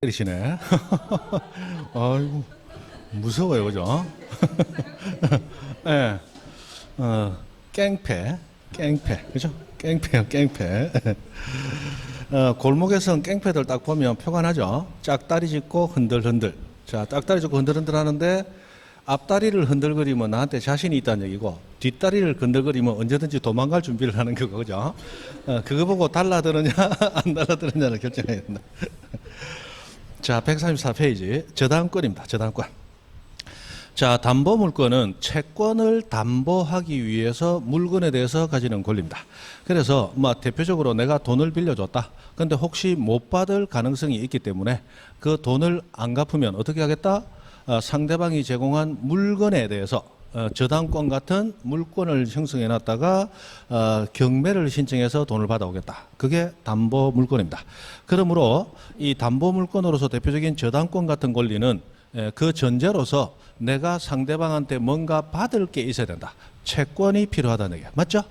때리시네. 아이고, 무서워요, 그죠? 예, 깽패, 그죠? 깽패요, 깽패. 골목에선 깽패들 딱 보면 표가 나죠? 짝다리 짚고 흔들흔들. 자, 짝다리 짚고 흔들흔들 하는데 앞다리를 흔들거리면 나한테 자신이 있다는 얘기고 뒷다리를 흔들거리면 언제든지 도망갈 준비를 하는 거고, 그죠? 그거 보고 달라드느냐, 안 달라드느냐를 결정해야 된다. 자, 134페이지. 저당권입니다. 저당권. 자, 담보물권은 채권을 담보하기 위해서 물건에 대해서 가지는 권리입니다. 그래서 대표적으로 내가 돈을 빌려줬다. 근데 혹시 못 받을 가능성이 있기 때문에 그 돈을 안 갚으면 어떻게 하겠다? 상대방이 제공한 물건에 대해서 저당권 같은 물권을 형성해 놨다가 경매를 신청해서 돈을 받아오겠다. 그게 담보물권입니다. 그러므로 이 담보물권으로서 대표적인 저당권 같은 권리는 그 전제로서 내가 상대방한테 뭔가 받을 게 있어야 된다. 채권이 필요하다는 얘기야. 맞죠?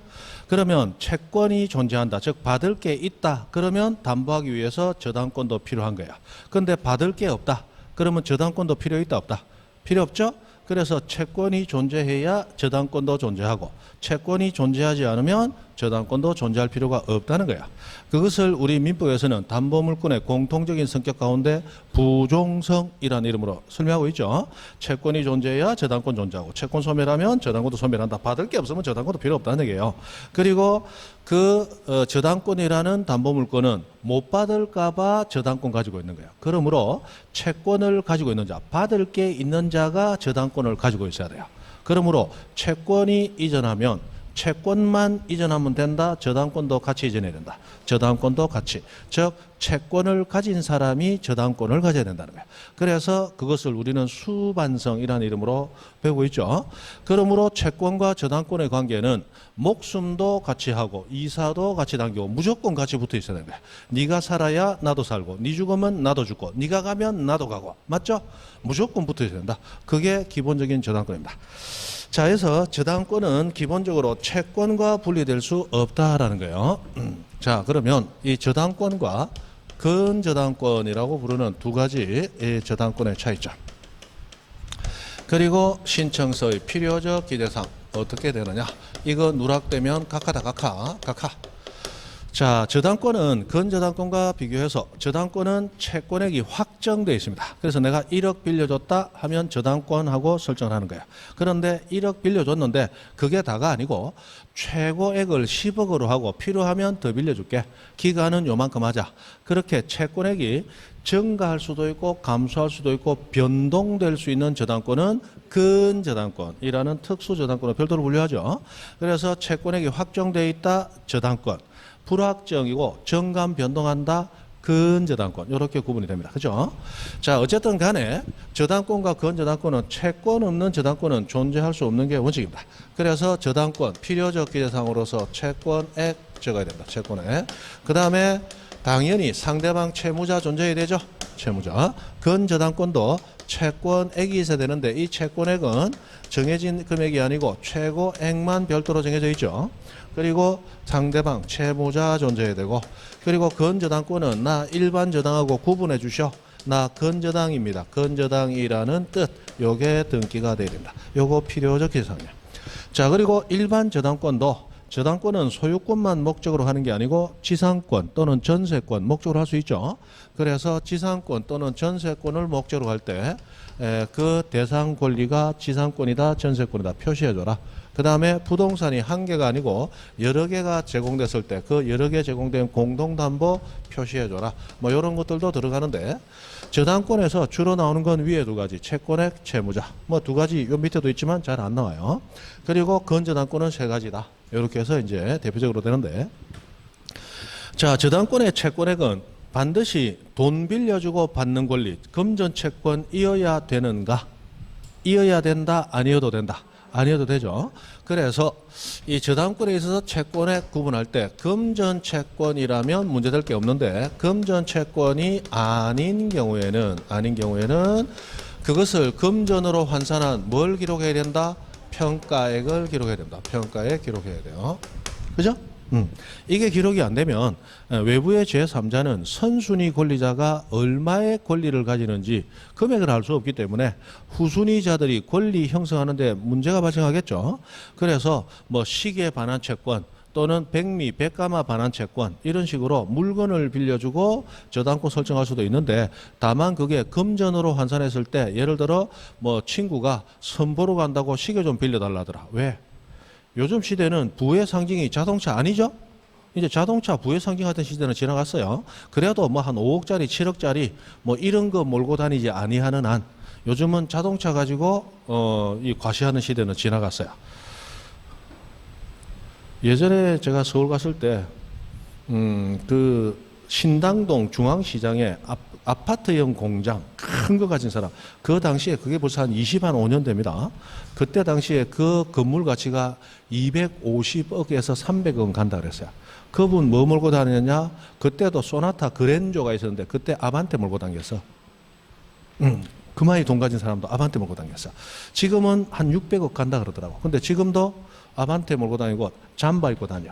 그러면 채권이 존재한다. 즉 받을 게 있다. 그러면 담보하기 위해서 저당권도 필요한 거야. 그런데 받을 게 없다. 그러면 저당권도 필요 있다 없다? 필요 없죠? 그래서 채권이 존재해야 저당권도 존재하고 채권이 존재하지 않으면 저당권도 존재할 필요가 없다는 거야. 그것을 우리 민법에서는 담보물권의 공통적인 성격 가운데 부종성이라는 이름으로 설명하고 있죠. 채권이 존재해야 저당권 존재하고 채권 소멸하면 저당권도 소멸한다. 받을 게 없으면 저당권도 필요 없다는 얘기예요. 그리고 그 저당권이라는 담보물권은 못 받을까 봐 저당권 가지고 있는 거예요. 그러므로 채권을 가지고 있는 자, 받을 게 있는 자가 저당권을 가지고 있어야 돼요. 그러므로 채권이 이전하면 채권만 이전하면 된다. 저당권도 같이 이전해야 된다. 저당권도 같이. 즉 채권을 가진 사람이 저당권을 가져야 된다는 거예요. 그래서 그것을 우리는 수반성이라는 이름으로 배우고 있죠. 그러므로 채권과 저당권의 관계는 목숨도 같이 하고 이사도 같이 당기고 무조건 같이 붙어 있어야 되는 거예요. 네가 살아야 나도 살고 네 죽으면 나도 죽고 네가 가면 나도 가고. 맞죠? 무조건 붙어 있어야 된다. 그게 기본적인 저당권입니다. 자, 그래서 저당권은 기본적으로 채권과 분리될 수 없다라는 거예요. 자, 그러면 이 저당권과 근저당권이라고 부르는 두 가지 저당권의 차이점. 그리고 신청서의 필요적 기대사항 어떻게 되느냐? 이거 누락되면 각하다, 각하. 자, 저당권은 근저당권과 비교해서 저당권은 채권액이 확정되어 있습니다. 그래서 내가 1억 빌려줬다 하면 저당권하고 설정을 하는 거야. 그런데 1억 빌려줬는데 그게 다가 아니고 최고액을 10억으로 하고 필요하면 더 빌려줄게. 기간은 요만큼 하자. 그렇게 채권액이 증가할 수도 있고 감소할 수도 있고 변동될 수 있는 저당권은 근저당권이라는 특수저당권을 별도로 분류하죠. 그래서 채권액이 확정되어 있다 저당권. 불확정이고 정감 변동한다 근저당권 이렇게 구분이 됩니다. 그죠? 자, 어쨌든 간에 저당권과 근저당권은 채권 없는 저당권은 존재할 수 없는 게 원칙입니다. 그래서 저당권 필요적 기재사항으로서 채권액 적어야 됩니다. 채권액. 그 다음에 당연히 상대방 채무자 존재해야 되죠. 채무자. 근저당권도 채권액이 있어야 되는데 이 채권액은 정해진 금액이 아니고 최고액만 별도로 정해져 있죠. 그리고 상대방 채무자 존재해야 되고 그리고 근저당권은 나 일반 저당하고 구분해 주셔. 나 근저당입니다. 근저당이라는 뜻. 요게 등기가 돼야 된다. 요거 필요적 기사항이야. 자, 그리고 일반 저당권도 저당권은 소유권만 목적으로 하는 게 아니고 지상권 또는 전세권 목적으로 할 수 있죠. 그래서 지상권 또는 전세권을 목적으로 할 때 그 대상 권리가 지상권이다 전세권이다 표시해줘라. 그 다음에 부동산이 한 개가 아니고 여러 개가 제공됐을 때 그 여러 개 제공된 공동담보 표시해줘라. 뭐 이런 것들도 들어가는데 저당권에서 주로 나오는 건 위에 두 가지 채권액 채무자 뭐 두 가지 요 밑에도 있지만 잘 안 나와요. 그리고 근저당권은 세 가지다. 이렇게 해서 이제 대표적으로 되는데 자, 저당권의 채권액은 반드시 돈 빌려주고 받는 권리 금전 채권이어야 되는가? 이어야 된다? 아니어도 된다? 아니어도 되죠. 그래서 이 저당권에 있어서 채권액 구분할 때 금전 채권이라면 문제될 게 없는데 금전 채권이 아닌 경우에는 그것을 금전으로 환산한 뭘 기록해야 된다? 평가액을 기록해야 된다. 평가액 기록해야 돼요. 그죠? 이게 기록이 안 되면 외부의 제3자는 선순위 권리자가 얼마의 권리를 가지는지 금액을 알 수 없기 때문에 후순위자들이 권리 형성하는데 문제가 발생하겠죠. 그래서 뭐 시계에 반한 채권 또는 백미, 백가마 반환 채권 이런 식으로 물건을 빌려주고 저당권 설정할 수도 있는데 다만 그게 금전으로 환산했을 때 예를 들어 뭐 친구가 선보러 간다고 시계 좀 빌려달라더라. 왜? 요즘 시대는 부의 상징이 자동차 아니죠? 이제 자동차 부의 상징하던 시대는 지나갔어요. 그래도 뭐 한 5억짜리, 7억짜리 뭐 이런 거 몰고 다니지 아니하는 한 요즘은 자동차 가지고 이 과시하는 시대는 지나갔어요. 예전에 제가 서울 갔을 때 그 신당동 중앙시장에 아파트형 공장 큰 거 가진 사람, 그 당시에 그게 벌써 한 5년 됩니다. 그때 당시에 그 건물 가치가 250억에서 300억 간다 그랬어요. 그분 뭐 몰고 다녔냐? 그때도 소나타 그랜저가 있었는데 그때 아반떼 몰고 다녔어. 그 많이 돈 가진 사람도 아반떼 몰고 다녔어. 지금은 한 600억 간다 그러더라고. 근데 지금도 아반떼 몰고 다니고 잠바 입고 다녀.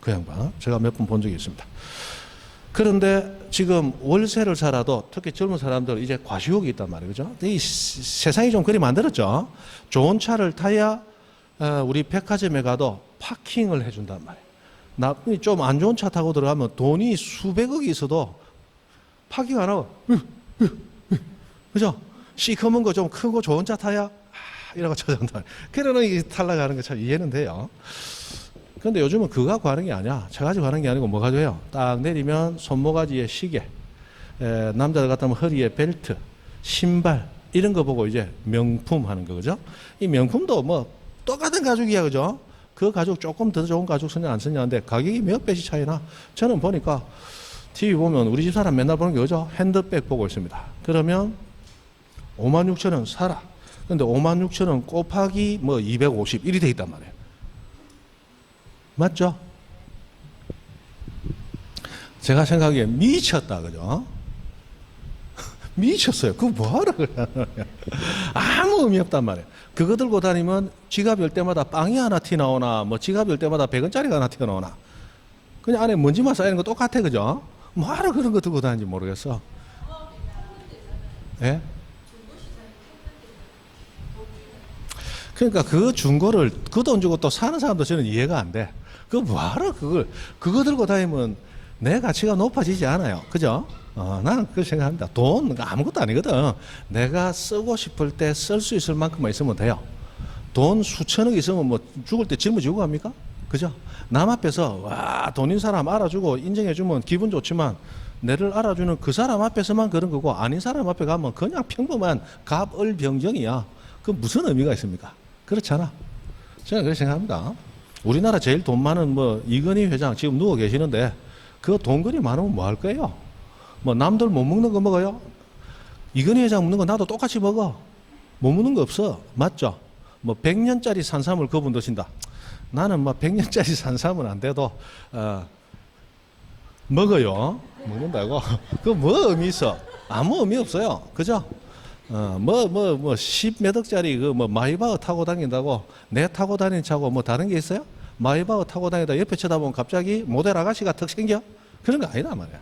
그 양반. 제가 몇 번 본 적이 있습니다. 그런데 지금 월세를 살아도 특히 젊은 사람들 이제 과시욕이 있단 말이에요. 그죠? 이 세상이 좀 그리 만들었죠. 좋은 차를 타야 우리 백화점에 가도 파킹을 해준단 말이에요. 좀 안 좋은 차 타고 들어가면 돈이 수백억이 있어도 파킹 안 하고 그죠? 시커먼 거 좀 크고 좋은 차 타야 이라고 찾아온다. 그러는 이 탈락하는 거 참 이해는 돼요. 그런데 요즘은 그가 관한 게 아니야. 차가지 관한 게 아니고 뭐가 돼요? 딱 내리면 손모가지에 시계, 남자들 같다면 허리에 벨트, 신발 이런 거 보고 이제 명품 하는 거 그죠? 이 명품도 뭐 똑같은 가죽이야 그죠? 그 가죽 조금 더 좋은 가죽 쓰냐 안 쓰냐인데 가격이 몇 배씩 차이나? 저는 보니까 TV 보면 우리 집 사람 맨날 보는 게 그죠? 핸드백 보고 있습니다. 그러면 56,000원 사라. 근데 56,000원 곱하기 뭐 250 이리 돼 있단 말이에요. 맞죠? 제가 생각하기에 미쳤다 그죠? 미쳤어요. 그거 뭐하러 그래? 아무 의미 없단 말이에요. 그거 들고 다니면 지갑 열 때마다 빵이 하나 튀어나오나 뭐 지갑 열 때마다 100원짜리가 하나 튀어나오나 그냥 안에 먼지만 쌓이는 거 똑같아 그죠? 뭐하러 그런 거 들고 다니는지 모르겠어. 예? 그러니까 그 중고를 그 돈 주고 또 사는 사람도 저는 이해가 안 돼. 그거 뭐하러 그거 들고 다니면 내 가치가 높아지지 않아요. 그죠? 나는 그렇게 생각합니다. 돈 아무것도 아니거든. 내가 쓰고 싶을 때 쓸 수 있을 만큼만 있으면 돼요. 돈 수천억 있으면 뭐 죽을 때 짊어지고 갑니까? 그죠? 남 앞에서 와 돈인 사람 알아주고 인정해주면 기분 좋지만 내를 알아주는 그 사람 앞에서만 그런 거고 아닌 사람 앞에 가면 그냥 평범한 갑을병정이야. 그 무슨 의미가 있습니까? 그렇잖아. 저는 그렇게 생각합니다. 우리나라 제일 돈 많은 뭐 이건희 회장 지금 누워 계시는데 그 돈 그리 많으면 뭐 할 거예요? 뭐 남들 못 먹는 거 먹어요? 이건희 회장 먹는 거 나도 똑같이 먹어. 못 먹는 거 없어. 맞죠? 뭐 100년짜리 산삼을 그분 드신다. 나는 뭐 100년짜리 산삼은 안 돼도 먹어요. 먹는다고. 그 뭐 의미 있어? 아무 의미 없어요. 그죠? 뭐 10몇 억짜리 그 뭐 마이바흐 타고 다닌다고 내 타고 다니는 차고 뭐 다른 게 있어요? 마이바흐 타고 다니다 옆에 쳐다보면 갑자기 모델 아가씨가 턱 생겨? 그런 거 아니다 말이야.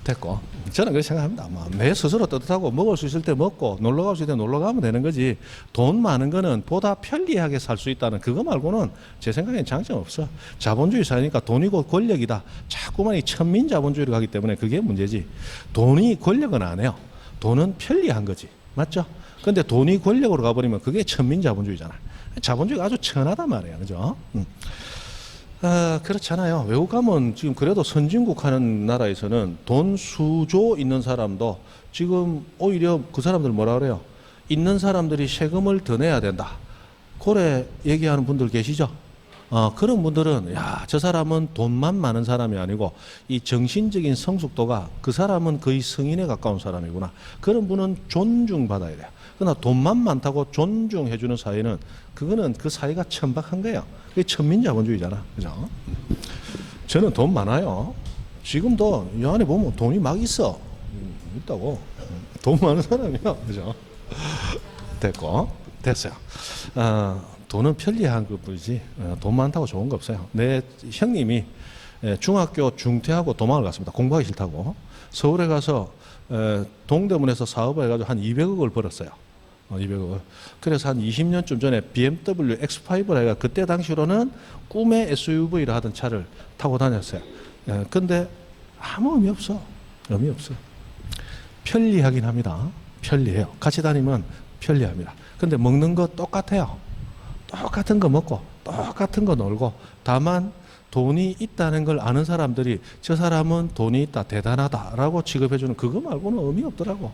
됐고 저는 그렇게 생각합니다. 내 스스로 떳떳하고 먹을 수 있을 때 먹고 놀러 갈 수 있을 때 놀러 가면 되는 거지. 돈 많은 거는 보다 편리하게 살 수 있다는 그거 말고는 제 생각엔 장점 없어. 자본주의 사회니까 돈이고 권력이다. 자꾸만 이 천민 자본주의로 가기 때문에 그게 문제지. 돈이 권력은 안 해요. 돈은 편리한 거지. 맞죠? 근데 돈이 권력으로 가버리면 그게 천민 자본주의잖아. 자본주의가 아주 천하단 말이야. 그죠? 그렇잖아요. 외국 가면 지금 그래도 선진국 하는 나라에서는 돈 수조 있는 사람도 지금 오히려 그 사람들 뭐라 그래요? 있는 사람들이 세금을 더 내야 된다. 그래 얘기하는 분들 계시죠? 그런 분들은 야, 저 사람은 돈만 많은 사람이 아니고 이 정신적인 성숙도가 그 사람은 거의 성인에 가까운 사람이구나. 그런 분은 존중받아야 돼요. 그러나 돈만 많다고 존중해주는 사회는 그거는 그 사회가 천박한 거예요. 그게 천민자본주의잖아. 그죠? 저는 돈 많아요. 지금도 이 안에 보면 돈이 막 있어. 있다고. 돈 많은 사람이야. 그죠? 됐고. 됐어요. 돈은 편리한 것뿐이지 돈 많다고 좋은 거 없어요. 내 형님이 중학교 중퇴하고 도망을 갔습니다. 공부하기 싫다고. 서울에 가서 동대문에서 사업을 해가지고 한 200억을 벌었어요. 200억을. 그래서 한 20년쯤 전에 BMW X5를 해가 그때 당시로는 꿈의 SUV라 하던 차를 타고 다녔어요. 근데 아무 의미 없어. 의미 없어. 편리하긴 합니다. 편리해요. 같이 다니면 편리합니다. 근데 먹는 거 똑같아요. 똑같은 거 먹고 똑같은 거 놀고 다만 돈이 있다는 걸 아는 사람들이 저 사람은 돈이 있다 대단하다라고 취급해주는 그거 말고는 의미 없더라고.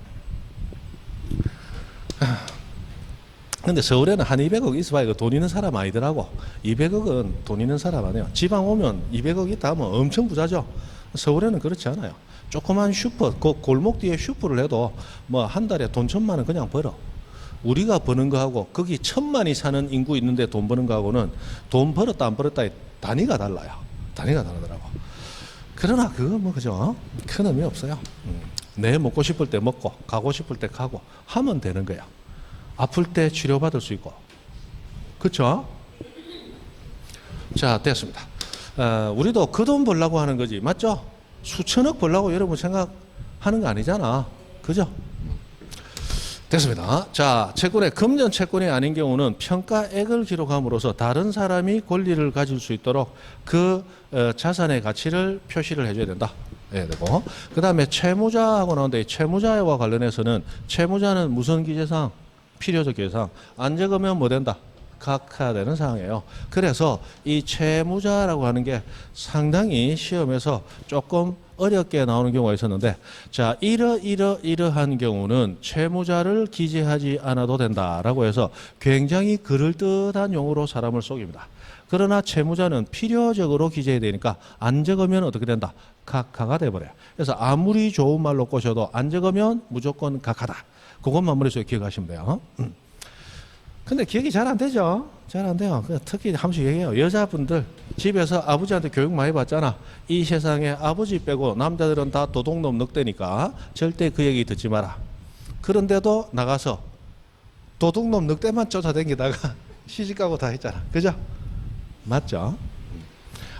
근데 서울에는 한 200억 있어봐야 돈 있는 사람 아니더라고. 200억은 돈 있는 사람 아니에요. 지방 오면 200억 있다 하면 엄청 부자죠. 서울에는 그렇지 않아요. 조그만 슈퍼, 그 골목 뒤에 슈퍼를 해도 뭐 한 달에 돈 1,000만 원 그냥 벌어. 우리가 버는 거하고 거기 1,000만이 사는 인구 있는데 돈 버는 거하고는 돈 벌었다 안 벌었다의 단위가 달라요. 단위가 다르더라고. 그러나 그거 뭐 그죠? 큰 의미 없어요. 내 먹고 싶을 때 먹고 가고 싶을 때 가고 하면 되는 거야. 아플 때 치료받을 수 있고. 그렇죠? 자, 됐습니다. 우리도 그 돈 벌려고 하는 거지. 맞죠? 수천억 벌려고 여러분 생각하는 거 아니잖아. 그죠? 됐습니다. 자, 채권의 금전 채권이 아닌 경우는 평가액을 기록함으로써 다른 사람이 권리를 가질 수 있도록 그 자산의 가치를 표시를 해줘야 된다. 예, 되고. 그 다음에 채무자하고 나오는데 채무자와 관련해서는 채무자는 무슨 기재상? 필요적 기재상. 안 적으면 뭐 된다? 각하되는 상황이에요. 그래서 이 채무자라고 하는 게 상당히 시험에서 조금 어렵게 나오는 경우가 있었는데, 자, 이러한 경우는 채무자를 기재하지 않아도 된다라고 해서 굉장히 그럴듯한 용어로 사람을 속입니다. 그러나 채무자는 필요적으로 기재해야 되니까 안 적으면 어떻게 된다? 각하가 돼버려요. 그래서 아무리 좋은 말로 꼬셔도 안 적으면 무조건 각하다. 그것만 머릿속에 기억하시면 돼요. 근데 기억이 잘 안 되죠? 잘 안 돼요. 특히 한 번씩 얘기해요. 여자분들 집에서 아버지한테 교육 많이 받잖아. 이 세상에 아버지 빼고 남자들은 다 도둑놈 늑대니까 절대 그 얘기 듣지 마라. 그런데도 나가서 도둑놈 늑대만 쫓아다니다가 시집가고 다 했잖아. 그죠? 맞죠?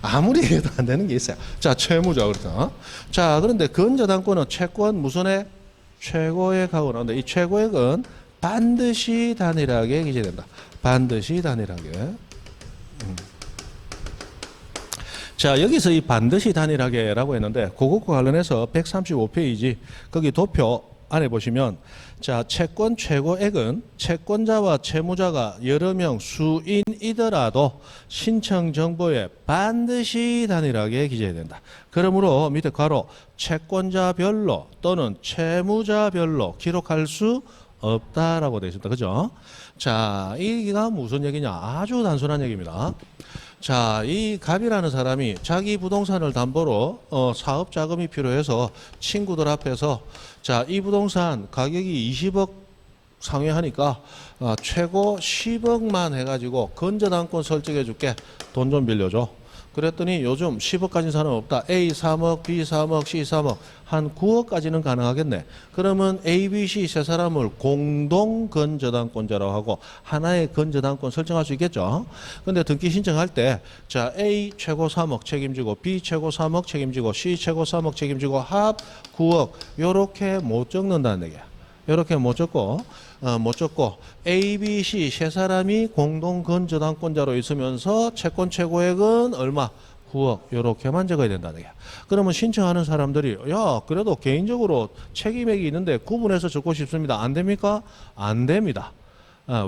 아무리 해도 안 되는 게 있어요. 자, 채무자 그렇죠. 자, 그런데 근저당권은 채권 무슨액? 최고액하고 나오는데 이 최고액은 반드시 단일하게 기재된다. 반드시 단일하게. 자, 여기서 이 반드시 단일하게라고 했는데 그것과 관련해서 135페이지 거기 도표 안에 보시면 자, 채권 최고액은 채권자와 채무자가 여러 명 수인이더라도 신청 정보에 반드시 단일하게 기재해야 된다. 그러므로 밑에 괄호 채권자별로 또는 채무자별로 기록할 수 없다라고 되어 있습니다. 그죠? 자, 이가 무슨 얘기냐? 아주 단순한 얘기입니다. 자, 이 갑이라는 사람이 자기 부동산을 담보로 사업 자금이 필요해서 친구들 앞에서 자, 이 부동산 가격이 20억 상회하니까 최고 10억만 해가지고 근저당권 설정해 줄게. 돈 좀 빌려줘. 그랬더니 요즘 10억까지는 사람 없다. A 3억, B 3억, C 3억 한 9억까지는 가능하겠네. 그러면 A, B, C 세 사람을 공동 근저당권자라고 하고 하나의 근저당권 설정할 수 있겠죠. 근데 등기 신청할 때 자, A 최고 3억 책임지고 B 최고 3억 책임지고 C 최고 3억 책임지고 합 9억 요렇게 못 적는다는 얘기야. 이렇게 못 적고 A, B, C 세 사람이 공동 근저당권자로 있으면서 채권 최고액은 얼마? 9억 이렇게만 적어야 된다는 얘기야. 그러면 신청하는 사람들이 야 그래도 개인적으로 책임액이 있는데 구분해서 적고 싶습니다. 안 됩니까? 안 됩니다.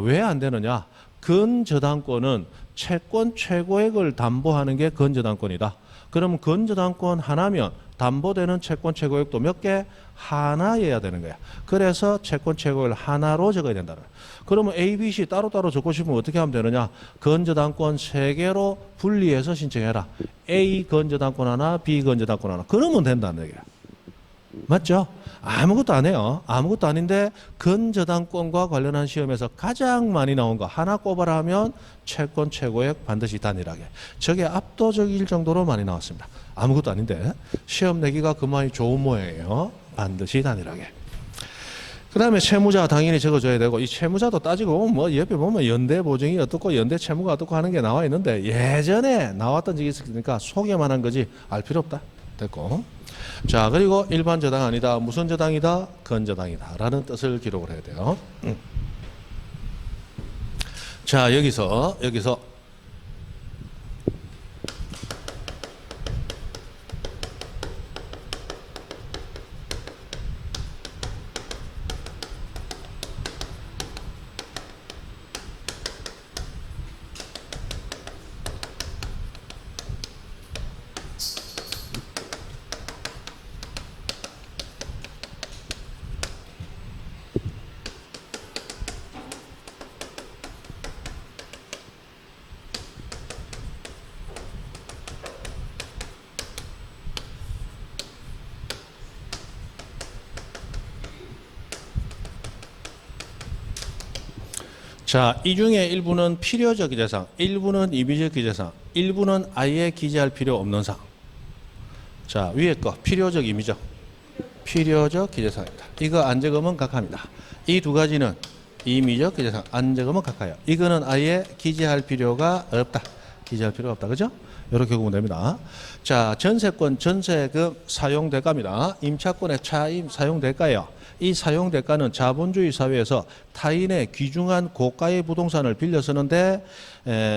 왜 안 되느냐? 근저당권은 채권 최고액을 담보하는 게 근저당권이다. 그럼 근저당권 하나면 담보되는 채권 최고액도 몇 개? 하나여야 되는 거야. 그래서 채권 최고액을 하나로 적어야 된다. 그러면 A, B, C 따로따로 적고 싶으면 어떻게 하면 되느냐? 근저당권 3개로 분리해서 신청해라. A 근저당권 하나, B 근저당권 하나. 그러면 된다는 얘기야. 맞죠? 아무것도 안 해요. 아무것도 아닌데 근저당권과 관련한 시험에서 가장 많이 나온 거 하나 꼽아라 하면 채권 최고액 반드시 단일하게. 저게 압도적일 정도로 많이 나왔습니다. 아무것도 아닌데 시험 내기가 그만이 좋은 모양이에요. 반드시 단일하게. 그 다음에 채무자 당연히 적어줘야 되고, 이 채무자도 따지고 보면 뭐 옆에 보면 연대 보증이 어떻고 연대 채무가 어떻고 하는 게 나와 있는데 예전에 나왔던 적이 있으니까 소개만 한 거지 알 필요 없다. 됐고. 자, 그리고 일반 저당 아니다. 무슨 저당이다? 건저당이다. 라는 뜻을 기록을 해야 돼요. 자, 여기서 자, 이 중에 일부는 필요적 기재사항, 일부는 임의적 기재사항, 일부는 아예 기재할 필요 없는 사항. 자, 위에 거 필요적 임의적. 필요적 기재사항입니다. 이거 안 적으면 각하입니다. 이 두 가지는 임의적 기재사항, 안 적으면 각하예요. 이거는 아예 기재할 필요가 없다. 기재할 필요가 없다. 그죠? 이렇게 보면 됩니다. 자, 전세권, 전세금 사용대가입니다. 임차권의 차임 사용대가예요. 이 사용대가는 자본주의 사회에서 타인의 귀중한 고가의 부동산을 빌려 쓰는데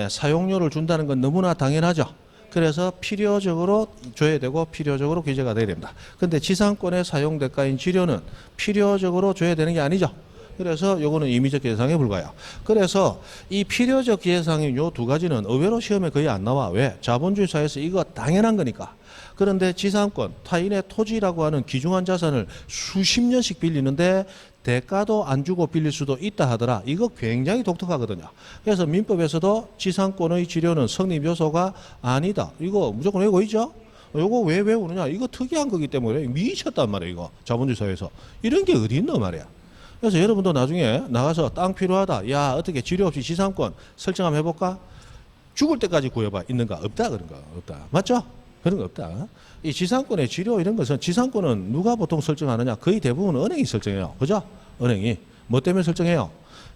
사용료를 준다는 건 너무나 당연하죠. 그래서 필요적으로 줘야 되고 필요적으로 기재가 돼야 됩니다. 근데 지상권의 사용대가인 지료는 필요적으로 줘야 되는 게 아니죠. 그래서 요거는 임의적 기재사항에 불과해요. 그래서 이 필요적 기재사항인 요 두 가지는 의외로 시험에 거의 안 나와. 왜? 자본주의 사회에서 이거 당연한 거니까. 그런데 지상권, 타인의 토지라고 하는 귀중한 자산을 수십 년씩 빌리는데 대가도 안 주고 빌릴 수도 있다 하더라. 이거 굉장히 독특하거든요. 그래서 민법에서도 지상권의 지료는 성립 요소가 아니다. 이거 무조건 외우고 있죠? 요거 왜 외우느냐? 이거 특이한 거기 때문에 미쳤단 말이에요. 이거 자본주의 사회에서. 이런 게 어디 있나 말이야. 그래서 여러분도 나중에 나가서 땅 필요하다. 야, 어떻게 지료 없이 지상권 설정 한번 해볼까? 죽을 때까지 구해봐. 있는가? 없다. 그런 거 없다. 맞죠? 그런 거 없다. 이 지상권의 지료 이런 것은 지상권은 누가 보통 설정하느냐? 거의 대부분 은행이 설정해요. 그죠? 은행이. 뭐 때문에 설정해요?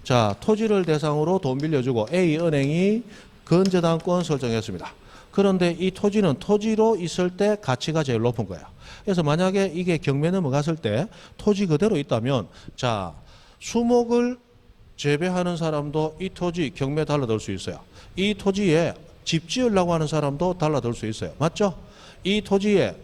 자, 토지를 대상으로 돈 빌려주고 A은행이 건저당권 설정했습니다. 그런데 이 토지는 토지로 있을 때 가치가 제일 높은 거예요. 그래서 만약에 이게 경매 넘어갔을 때 토지 그대로 있다면 자, 수목을 재배하는 사람도 이 토지 경매 달라들 수 있어요. 이 토지에 집 지으려고 하는 사람도 달라들 수 있어요. 맞죠? 이 토지에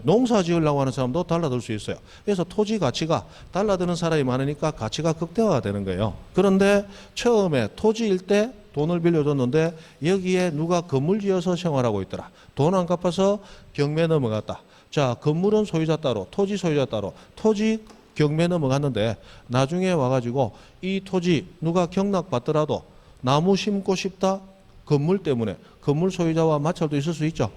농사 지으려고 하는 사람도 달라들 수 있어요. 그래서 토지 가치가 달라드는 사람이 많으니까 가치가 극대화되는 거예요. 그런데 처음에 토지일 때 돈을 빌려줬는데 여기에 누가 건물 지어서 생활하고 있더라. 돈 안 갚아서 경매 넘어갔다. 자, 건물은 소유자 따로, 토지 소유자 따로, 토지 경매 넘어갔는데 나중에 와가지고 이 토지 누가 경락받더라도 나무 심고 싶다? 건물 때문에 건물 소유자와 마찰도 있을 수 있죠.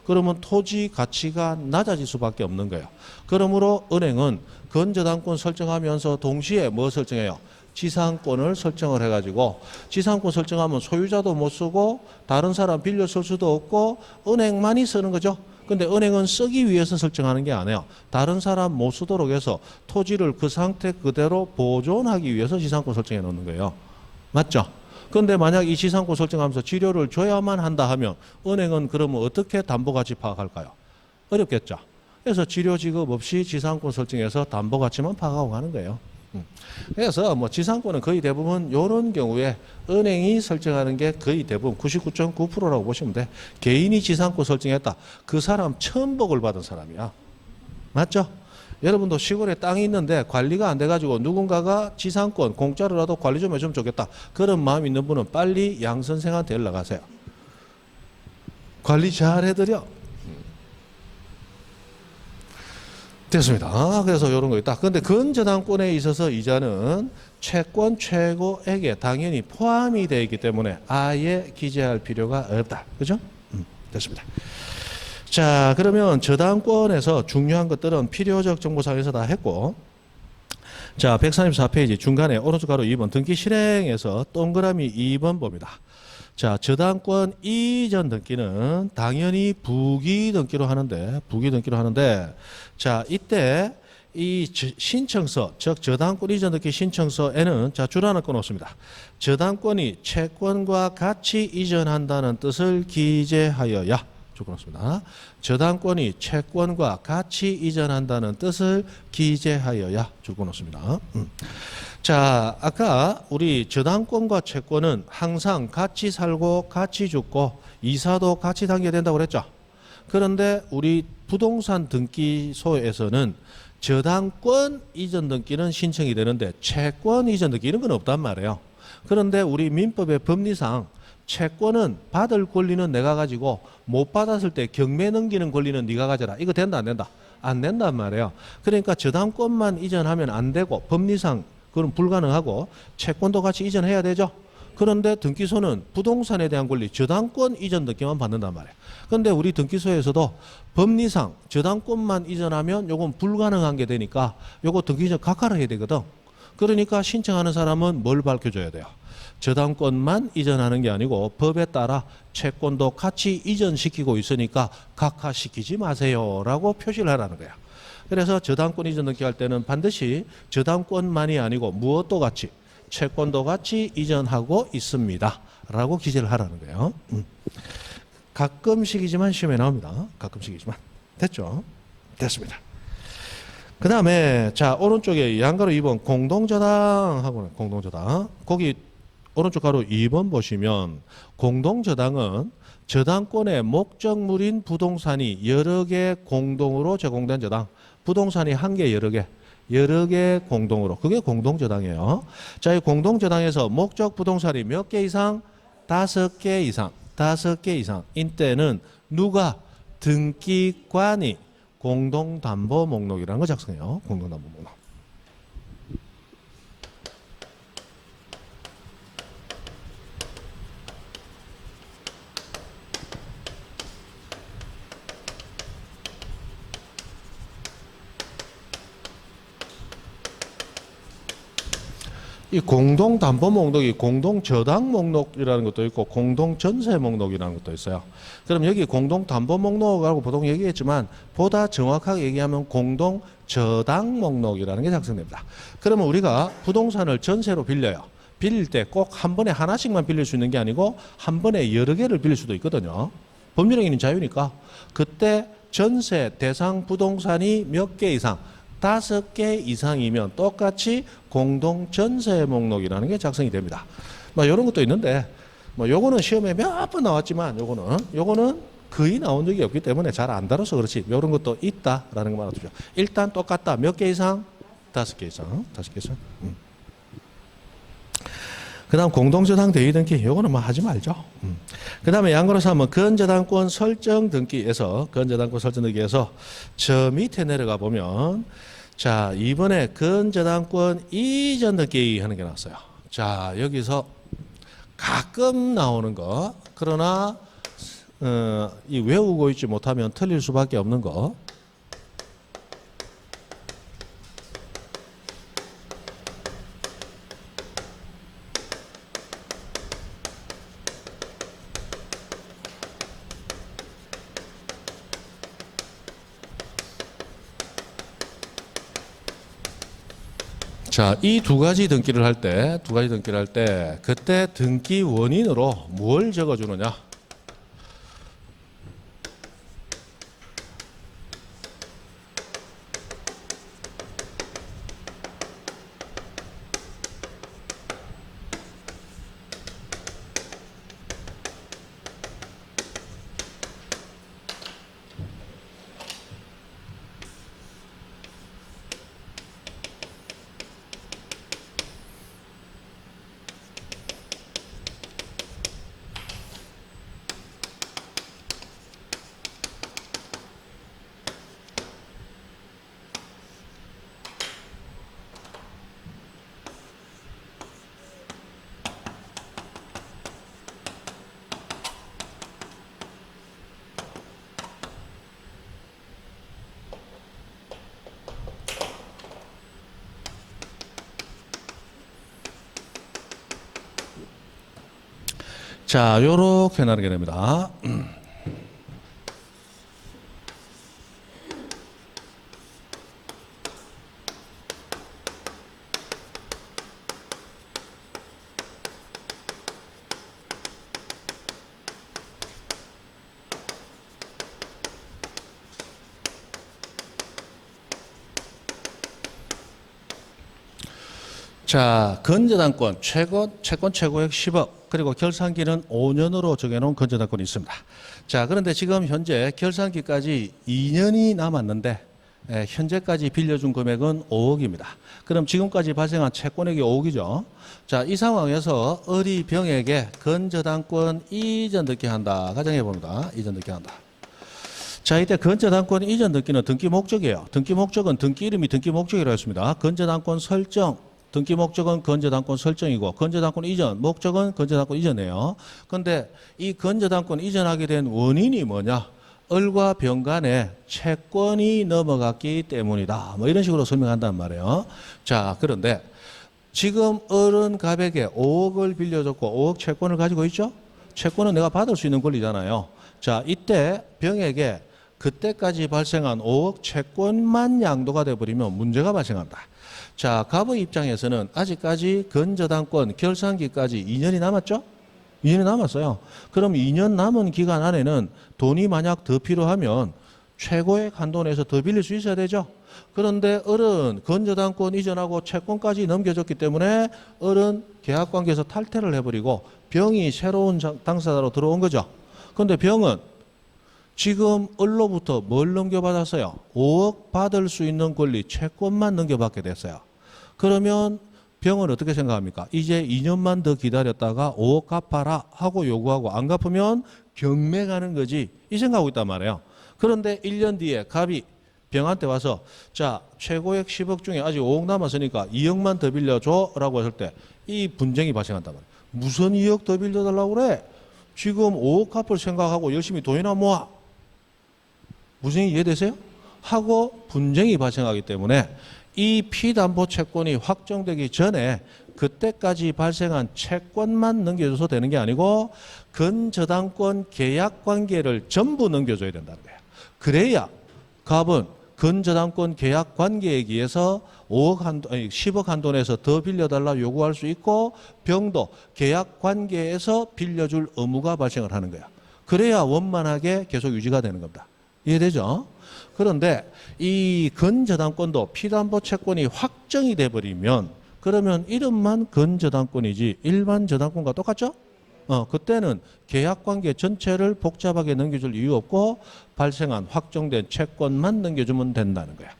그러면 토지 가치가 낮아질 수밖에 없는 거예요. 그러므로 은행은 건저당권 설정하면서 동시에 뭐 설정해요? 지상권을 설정을 해가지고 지상권 설정하면 소유자도 못 쓰고 다른 사람 빌려 쓸 수도 없고 은행만이 쓰는 거죠. 근데 은행은 쓰기 위해서 설정하는 게 아니에요. 다른 사람 못 쓰도록 해서 토지를 그 상태 그대로 보존하기 위해서 지상권 설정해 놓는 거예요. 맞죠? 근데 만약 이 지상권 설정하면서 지료를 줘야만 한다 하면 은행은 그러면 어떻게 담보가치 파악할까요? 어렵겠죠. 그래서 지료 지급 없이 지상권 설정해서 담보가치만 파악하고 가는 거예요. 그래서 뭐 지상권은 거의 대부분 이런 경우에 은행이 설정하는 게 거의 대부분 99.9%라고 보시면 돼. 개인이 지상권 설정했다. 그 사람 천복을 받은 사람이야. 맞죠? 여러분도 시골에 땅이 있는데 관리가 안 돼가지고 누군가가 지상권 공짜로라도 관리 좀 해주면 좋겠다. 그런 마음 있는 분은 빨리 양 선생한테 연락하세요. 관리 잘 해드려. 됐습니다. 그래서 이런 거 있다. 그런데 건저당권에 있어서 이자는 채권 최고액에 당연히 포함이 되어 있기 때문에 아예 기재할 필요가 없다. 그죠? 됐습니다. 자, 그러면 저당권에서 중요한 것들은 필요적 정보상에서 다 했고, 자, 134페이지 중간에 오른쪽 가로 2번 등기 실행에서 동그라미 2번 봅니다. 자, 저당권 이전 등기는 당연히 부기 등기로 하는데, 자, 이때 이 신청서, 즉 저당권 이전 등기 신청서에는 자 줄 하나 꺼놓습니다. 저당권이 채권과 같이 이전한다는 뜻을 기재하여야 줄 꺼놓습니다. 저당권이 채권과 같이 이전한다는 뜻을 기재하여야 줄 꺼놓습니다. 자, 아까 우리 저당권과 채권은 항상 같이 살고 같이 죽고 이사도 같이 당겨야 된다고 그랬죠. 그런데 우리 부동산 등기소에서는 저당권 이전 등기는 신청이 되는데 채권 이전 등기 이런 건 없단 말이에요. 그런데 우리 민법의 법리상 채권은 받을 권리는 내가 가지고 못 받았을 때 경매 넘기는 권리는 네가 가져라. 이거 된다 안 된다? 안 된단 말이에요. 그러니까 저당권만 이전하면 안 되고 법리상 그건 불가능하고 채권도 같이 이전해야 되죠. 그런데 등기소는 부동산에 대한 권리 저당권 이전 등기만 받는단 말이에요. 그런데 우리 등기소에서도 법리상 저당권만 이전하면 요건 불가능한 게 되니까 요거 등기전 각하를 해야 되거든. 그러니까 신청하는 사람은 뭘 밝혀줘야 돼요? 저당권만 이전하는 게 아니고 법에 따라 채권도 같이 이전시키고 있으니까 각하시키지 마세요라고 표시를 하라는 거야. 그래서 저당권 이전 등기할 때는 반드시 저당권만이 아니고 무엇도 같이 채권도 같이 이전하고 있습니다 라고 기재를 하라는 거예요. 가끔씩이지만 시험에 나옵니다. 가끔씩이지만. 됐죠? 됐습니다. 그 다음에 자 오른쪽에 양가로 2번 공동저당하고는 공동저당. 거기 오른쪽 가로 2번 보시면 공동저당은 저당권의 목적물인 부동산이 여러 개 공동으로 제공된 저당. 부동산이 한 개 여러 개 공동으로. 그게 공동저당이에요. 자, 이 공동저당에서 목적 부동산이 몇 개 이상? 5개 이상. 5개 이상인 때는 누가? 등기관이 공동담보 목록이라는 걸 작성해요. 공동담보 목록. 이 공동담보 목록이 공동저당 목록이라는 것도 있고 공동전세 목록이라는 것도 있어요. 그럼 여기 공동담보 목록이라고 보통 얘기했지만 보다 정확하게 얘기하면 공동저당 목록이라는 게 작성됩니다. 그러면 우리가 부동산을 전세로 빌려요. 빌릴 때 꼭 한 번에 하나씩만 빌릴 수 있는 게 아니고 한 번에 여러 개를 빌릴 수도 있거든요. 법률행위는 자유니까. 그때 전세 대상 부동산이 몇 개 이상 5개 이상이면 똑같이 공동전세 목록이라는 게 작성이 됩니다. 뭐 이런 것도 있는데 뭐 요거는 시험에 몇 번 나왔지만 요거는 거의 나온 적이 없기 때문에 잘 안 다뤄서 그렇지 이런 것도 있다라는 것만 알아두죠. 일단 똑같다. 몇 개 이상? 5개 이상. 5개 이상. 그 다음 공동저당 대의 등기 요거는 뭐 하지 말죠. 그 다음에 양가로 하면 건저당권 설정 등기에서 건저당권 설정 등기에서 저 밑에 내려가 보면 자 이번에 건저당권 이전 등기 하는 게 나왔어요. 자 여기서 가끔 나오는 거 그러나 이 외우고 있지 못하면 틀릴 수밖에 없는 거. 자, 이 두 가지 등기를 할 때, 그때 등기 원인으로 뭘 적어주느냐? 자, 요렇게 나누게 됩니다. 자, 건저당권 채권 최고액 10억 그리고 결산기는 5년으로 정해놓은 건저당권이 있습니다. 자, 그런데 지금 현재 결산기까지 2년이 남았는데 현재까지 빌려준 금액은 5억입니다. 그럼 지금까지 발생한 채권액이 5억이죠. 자, 이 상황에서 어리병에게 건저당권 이전 등기 한다. 가정해 봅니다. 이전 등기 한다. 자, 이때 건저당권 이전 등기는 등기 목적이에요. 등기 목적은 등기 이름이 등기 목적이라고 했습니다. 건저당권 설정, 등기 목적은 건저당권 설정이고 건저당권 이전, 목적은 건저당권 이전이에요. 그런데 이 건저당권 이전하게 된 원인이 뭐냐? 을과 병 간에 채권이 넘어갔기 때문이다. 뭐 이런 식으로 설명한단 말이에요. 자, 그런데 지금 을은 갑에게 5억을 빌려줬고 5억 채권을 가지고 있죠? 채권은 내가 받을 수 있는 권리잖아요. 자, 이때 병에게 그때까지 발생한 5억 채권만 양도가 돼버리면 문제가 발생합니다. 자, 갑의 입장에서는 아직까지 건저당권 결산기까지 2년이 남았죠? 2년이 남았어요. 그럼 2년 남은 기간 안에는 돈이 만약 더 필요하면 최고액 한도 내에서 더 빌릴 수 있어야 되죠. 그런데 을은 건저당권 이전하고 채권까지 넘겨줬기 때문에 을은 계약관계에서 탈퇴를 해버리고 병이 새로운 당사자로 들어온 거죠. 그런데 병은 지금 을로부터 뭘 넘겨받았어요? 5억 받을 수 있는 권리 채권만 넘겨받게 됐어요. 그러면 병은 어떻게 생각합니까? 이제 2년만 더 기다렸다가 5억 갚아라 하고 요구하고 안 갚으면 경매 가는 거지 이 생각하고 있단 말이에요. 그런데 1년 뒤에 갑이 병한테 와서 자, 최고액 10억 중에 아직 5억 남았으니까 2억만 더 빌려줘 라고 했을 때 이 분쟁이 발생한단 말이에요. 무슨 2억 더 빌려달라고 그래? 지금 5억 갚을 생각하고 열심히 돈이나 모아. 무슨 이해되세요? 하고 분쟁이 발생하기 때문에 이 피담보 채권이 확정되기 전에 그때까지 발생한 채권만 넘겨줘서 되는 게 아니고 건저당권 계약 관계를 전부 넘겨줘야 된다는 거예요. 그래야 갑은 건저당권 계약 관계에 의해서 10억 한도 내에서 더 빌려달라 요구할 수 있고 병도 계약 관계에서 빌려줄 의무가 발생을 하는 거예요. 그래야 원만하게 계속 유지가 되는 겁니다. 이해되죠? 그런데 이 건저당권도 피담보 채권이 확정이 돼버리면 그러면 이름만 건저당권이지 일반 저당권과 똑같죠? 그때는 계약관계 전체를 복잡하게 넘겨줄 이유 없고 발생한 확정된 채권만 넘겨주면 된다는 거야.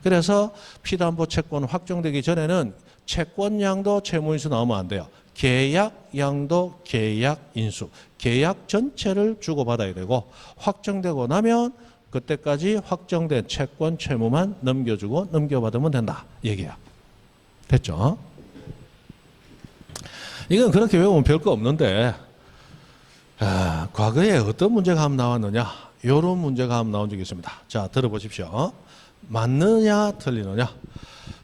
그래서 피담보 채권 확정되기 전에는 채권양도 채무인수 나오면 안 돼요. 계약양도 계약인수, 계약 전체를 주고받아야 되고 확정되고 나면 그때까지 확정된 채권 채무만 넘겨주고 넘겨받으면 된다 얘기야. 됐죠? 이건 그렇게 외우면 별거 없는데 과거에 어떤 문제가 한번 나왔느냐 이런 문제가 한번 나온 적이 있습니다. 자, 들어보십시오. 맞느냐 틀리느냐.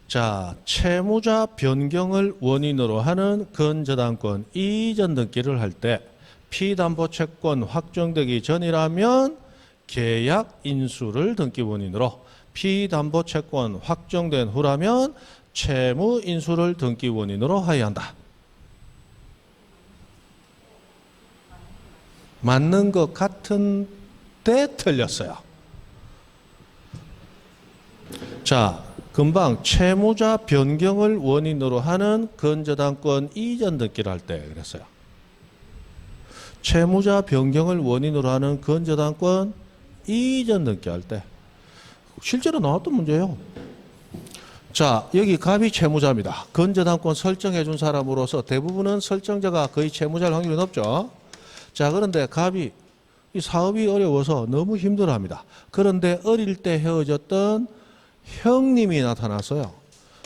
자, 채무자 변경을 원인으로 하는 건저당권 이전 등기를 할 때 피담보채권 확정되기 전이라면 계약 인수를 등기 원인으로, 피담보채권 확정된 후라면 채무 인수를 등기 원인으로 하여야 한다. 맞는 것 같은데 틀렸어요. 자, 금방 채무자 변경을 원인으로 하는 건저당권 이전 등기를 할 때 그랬어요. 채무자 변경을 원인으로 하는 건저당권 이전 등기 할 때 실제로 나왔던 문제예요. 자, 여기 갑이 채무자입니다. 건저당권 설정해 준 사람으로서 대부분은 설정자가 거의 채무자일 확률이 높죠. 자, 그런데 갑이 이 사업이 어려워서 너무 힘들어합니다. 그런데 어릴 때 헤어졌던 형님이 나타났어요.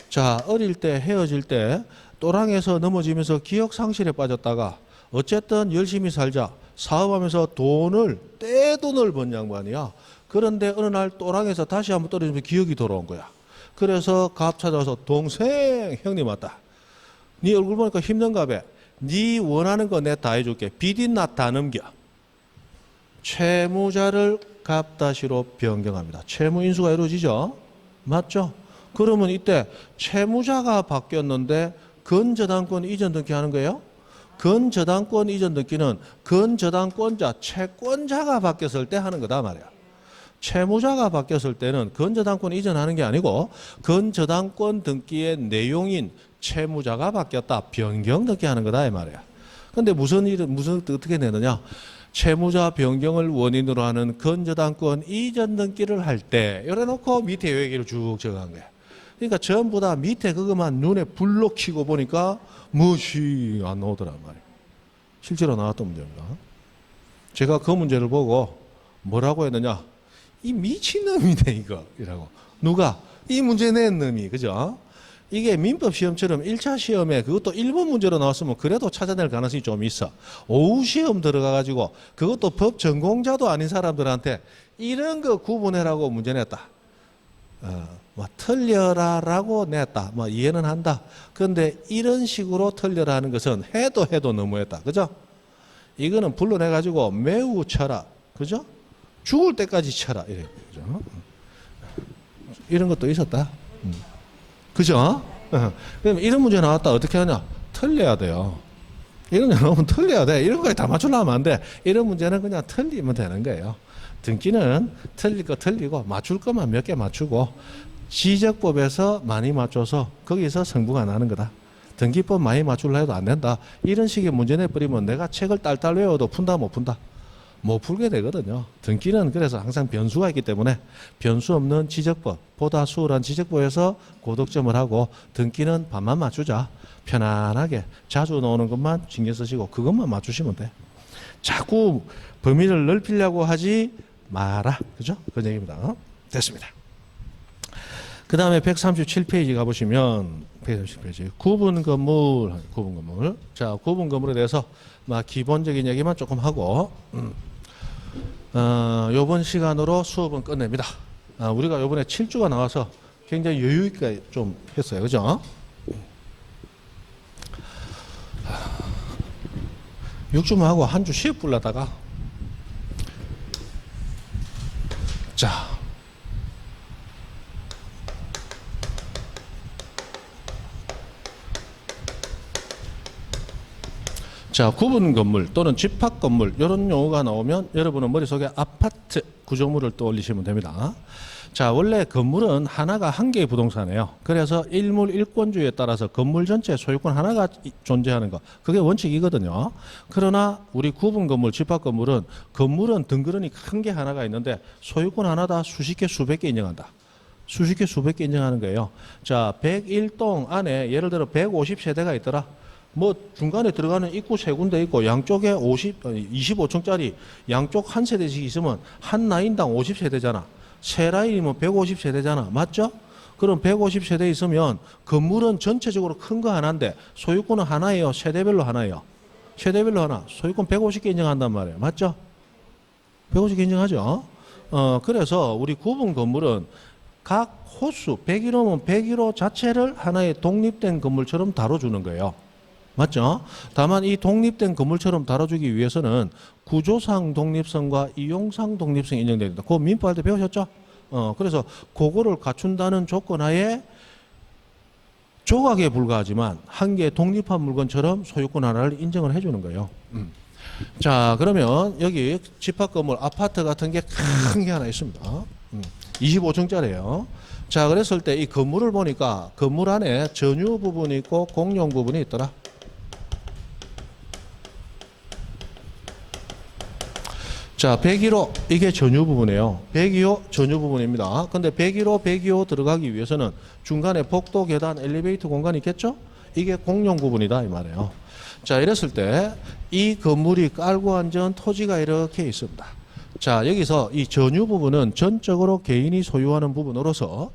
자, 어릴 때 헤어질 때 또랑에서 넘어지면서 기억 상실에 빠졌다가 어쨌든 열심히 살자 사업하면서 떼돈을 번 양반이야. 그런데 어느 날 또랑에서 다시 한번 떨어지면서 기억이 돌아온 거야. 그래서 갑 찾아와서 동생 형님 왔다. 네 얼굴 보니까 힘든가 봐. 네 원하는 거 내가 다 해줄게. 빚이나 다 넘겨. 채무자를 갑다시로 변경합니다. 채무 인수가 이루어지죠. 맞죠? 그러면 이때 채무자가 바뀌었는데 건저당권 이전 등기 하는 거예요? 건저당권 이전 등기는 건저당권자, 채권자가 바뀌었을 때 하는 거다 말이야. 채무자가 바뀌었을 때는 건저당권 이전하는 게 아니고 건저당권 등기의 내용인 채무자가 바뀌었다. 변경 넣게 하는 거다 이 말이야. 근데 무슨 어떻게 내느냐? 채무자 변경을 원인으로 하는 건저당권 이전 등기를 할 때 이래 놓고 밑에 얘기를 쭉 적어간 거야. 그러니까 전부 다 밑에 그것만 눈에 불로 켜고 보니까 무엇이 안 나오더란 말이야. 실제로 나왔던 문제입니다. 제가 그 문제를 보고 뭐라고 했느냐? 이 미친놈이네 이거 이라고. 누가? 이 문제 낸 놈이. 그죠? 이게 민법 시험처럼 1차 시험에 그것도 1번 문제로 나왔으면 그래도 찾아낼 가능성이 좀 있어. 오후 시험 들어가가지고 그것도 법 전공자도 아닌 사람들한테 이런 거 구분해라고 문제 냈다. 뭐 틀려라라고 냈다. 뭐 이해는 한다. 그런데 이런 식으로 틀려라 하는 것은 해도 너무했다. 그죠? 이거는 불러내가지고 매우 쳐라. 그죠? 죽을 때까지 쳐라. 이래. 그죠? 이런 것도 있었다. 그죠? 그럼 이런 문제 나왔다. 어떻게 하냐? 틀려야 돼요. 이런 문제 나오면 틀려야 돼. 이런 거에 다 맞추려면 안 돼. 이런 문제는 그냥 틀리면 되는 거예요. 등기는 틀릴 거 틀리고 맞출 것만 몇 개 맞추고 지적법에서 많이 맞춰서 거기서 성부가 나는 거다. 등기법 많이 맞추려 해도 안 된다. 이런 식의 문제 내버리면 내가 책을 딸딸 외워도 푼다 못 푼다? 못 풀게 되거든요. 등기는 그래서 항상 변수가 있기 때문에 변수 없는 지적법, 보다 수월한 지적법에서 고득점을 하고 등기는 반만 맞추자. 편안하게 자주 나오는 것만 신경 쓰시고 그것만 맞추시면 돼. 자꾸 범위를 넓히려고 하지 마라. 그죠? 그런 얘기입니다. 됐습니다. 그 다음에 137페이지 가보시면 137페이지 구분 건물. 자, 구분 건물에 대해서 기본적인 얘기만 조금 하고 요번 시간으로 수업은 끝냅니다. 우리가 요번에 7주가 나와서 굉장히 여유 있게 좀 했어요. 그죠? 6주만 하고 한 주 쉬어 불라다가 자, 구분 건물 또는 집합 건물 이런 용어가 나오면 여러분은 머릿속에 아파트 구조물을 떠올리시면 됩니다. 자, 원래 건물은 하나가 한 개의 부동산이에요. 그래서 일물 일권주의에 따라서 건물 전체 소유권 하나가 존재하는 거, 그게 원칙이거든요. 그러나 우리 구분 건물, 집합 건물은 덩그러니 큰 게 하나가 있는데 소유권 하나다 수십 개, 수백 개 인정한다. 수십 개, 수백 개 인정하는 거예요. 자, 101동 안에 예를 들어 150세대가 있더라. 뭐 중간에 들어가는 입구 세 군데 있고 양쪽에 25층짜리 양쪽 한 세대씩 있으면 한 라인당 50세대잖아. 세 라인이면 150세대잖아. 맞죠? 그럼 150세대 있으면 건물은 전체적으로 큰 거 하나인데 소유권은 하나예요? 세대별로 하나예요? 세대별로 하나. 소유권 150개 인정한단 말이에요. 맞죠? 150개 인정하죠? 그래서 우리 구분 건물은 각 호수 101호면 101호 자체를 하나의 독립된 건물처럼 다뤄주는 거예요. 맞죠? 다만 이 독립된 건물처럼 다뤄주기 위해서는 구조상 독립성과 이용상 독립성이 인정됩니다. 그거 민법할 때 배우셨죠? 그래서 그거를 갖춘다는 조건 하에 조각에 불과하지만 한 개의 독립한 물건처럼 소유권 하나를 인정을 해주는 거예요. 자, 그러면 여기 집합 건물, 아파트 같은 게 큰 게 하나 있습니다. 25층짜리예요. 자, 그랬을 때 이 건물을 보니까 건물 안에 전유 부분이 있고 공용 부분이 있더라. 자, 101호 이게 전유 부분이에요. 102호 전유 부분입니다. 근데 101호, 102호 들어가기 위해서는 중간에 복도, 계단, 엘리베이터 공간이 있겠죠? 이게 공용 부분이다 이 말이에요. 자, 이랬을 때 이 건물이 깔고 앉은 토지가 이렇게 있습니다. 자, 여기서 이 전유 부분은 전적으로 개인이 소유하는 부분으로서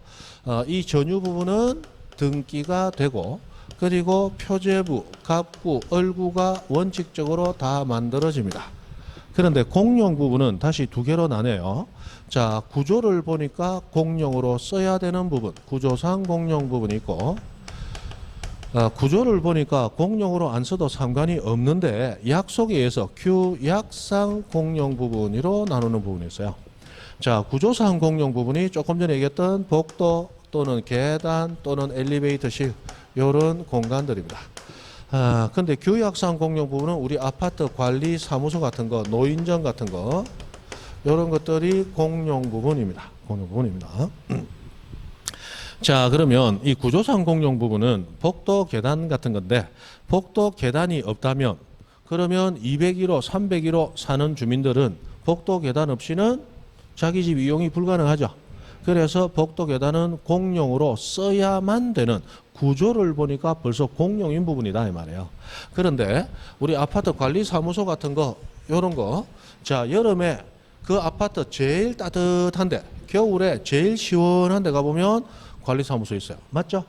이 전유 부분은 등기가 되고 그리고 표제부, 갑구, 얼구가 원칙적으로 다 만들어집니다. 그런데 공용 부분은 다시 두 개로 나뉘어요. 자, 구조를 보니까 공용으로 써야 되는 부분, 구조상 공용 부분이 있고 구조를 보니까 공용으로 안 써도 상관이 없는데 약속에 의해서 규약상 공용 부분으로 나누는 부분이 있어요. 자, 구조상 공용 부분이 조금 전에 얘기했던 복도 또는 계단 또는 엘리베이터실 이런 공간들입니다. 근데 규약상 공용 부분은 우리 아파트 관리 사무소 같은 거, 노인정 같은 거 이런 것들이 공용 부분입니다. 공용 부분입니다. 자, 그러면 이 구조상 공용 부분은 복도 계단 같은 건데 복도 계단이 없다면 그러면 201호, 301호 사는 주민들은 복도 계단 없이는 자기 집 이용이 불가능하죠. 그래서 복도 계단은 공용으로 써야만 되는 구조를 보니까 벌써 공용인 부분이다 이 말이에요. 그런데 우리 아파트 관리사무소 같은 거 요런 거 자, 여름에 그 아파트 제일 따뜻한데 겨울에 제일 시원한 데 가보면 관리사무소 있어요. 맞죠?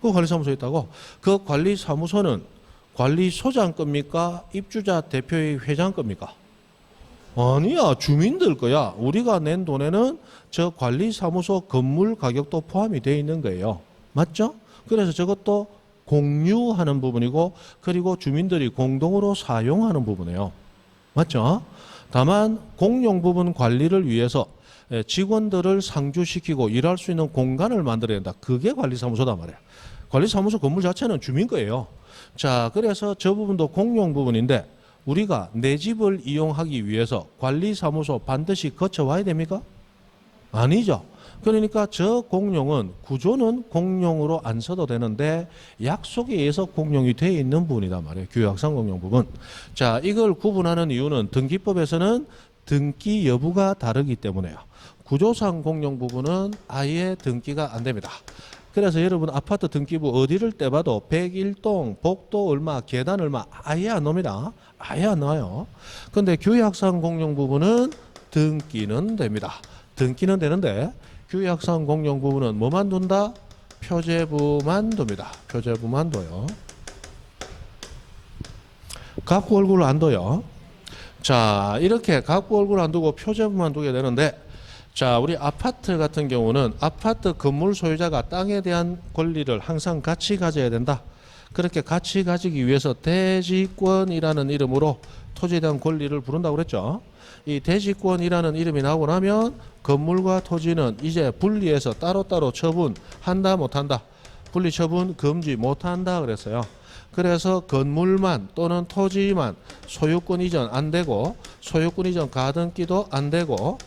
그 관리사무소 있다고. 그 관리사무소는 관리소장 겁니까? 입주자 대표의 회장 겁니까? 아니야, 주민들 거야. 우리가 낸 돈에는 저 관리사무소 건물 가격도 포함이 되어 있는 거예요. 맞죠? 그래서 저것도 공유하는 부분이고 그리고 주민들이 공동으로 사용하는 부분이에요. 맞죠? 다만 공용 부분 관리를 위해서 직원들을 상주시키고 일할 수 있는 공간을 만들어야 된다. 그게 관리사무소다 말이에요. 관리사무소 건물 자체는 주민 거예요. 자, 그래서 저 부분도 공용 부분인데 우리가 내 집을 이용하기 위해서 관리사무소 반드시 거쳐와야 됩니까? 아니죠. 그러니까 저 공용은 구조는 공용으로 안 써도 되는데 약속에 의해서 공용이 되어 있는 부분이다 말이에요. 규약상 공용 부분. 자, 이걸 구분하는 이유는 등기법에서는 등기 여부가 다르기 때문에요. 구조상 공용 부분은 아예 등기가 안 됩니다. 그래서 여러분 아파트 등기부 어디를 떼봐도 101동, 복도 얼마, 계단 얼마 아예 안 놉니다. 아예 안 나와요. 근데 규약상 공용 부분은 등기는 됩니다. 등기는 되는데 규약상 공용 부분은 뭐만 둔다? 표제부만 둡니다. 표제부만 둬요. 갖고 얼굴을 안 둬요. 자, 이렇게 갖고 얼굴 안 두고 표제부만 두게 되는데 자, 우리 아파트 같은 경우는 아파트 건물 소유자가 땅에 대한 권리를 항상 같이 가져야 된다. 그렇게 같이 가지기 위해서 대지권이라는 이름으로 토지에 대한 권리를 부른다고 그랬죠. 이 대지권이라는 이름이 나오고 나면 건물과 토지는 이제 분리해서 따로따로 처분한다 못한다. 분리 처분 금지 못한다 그랬어요. 그래서 건물만 또는 토지만 소유권 이전 안 되고 소유권 이전 가등기도 안 되고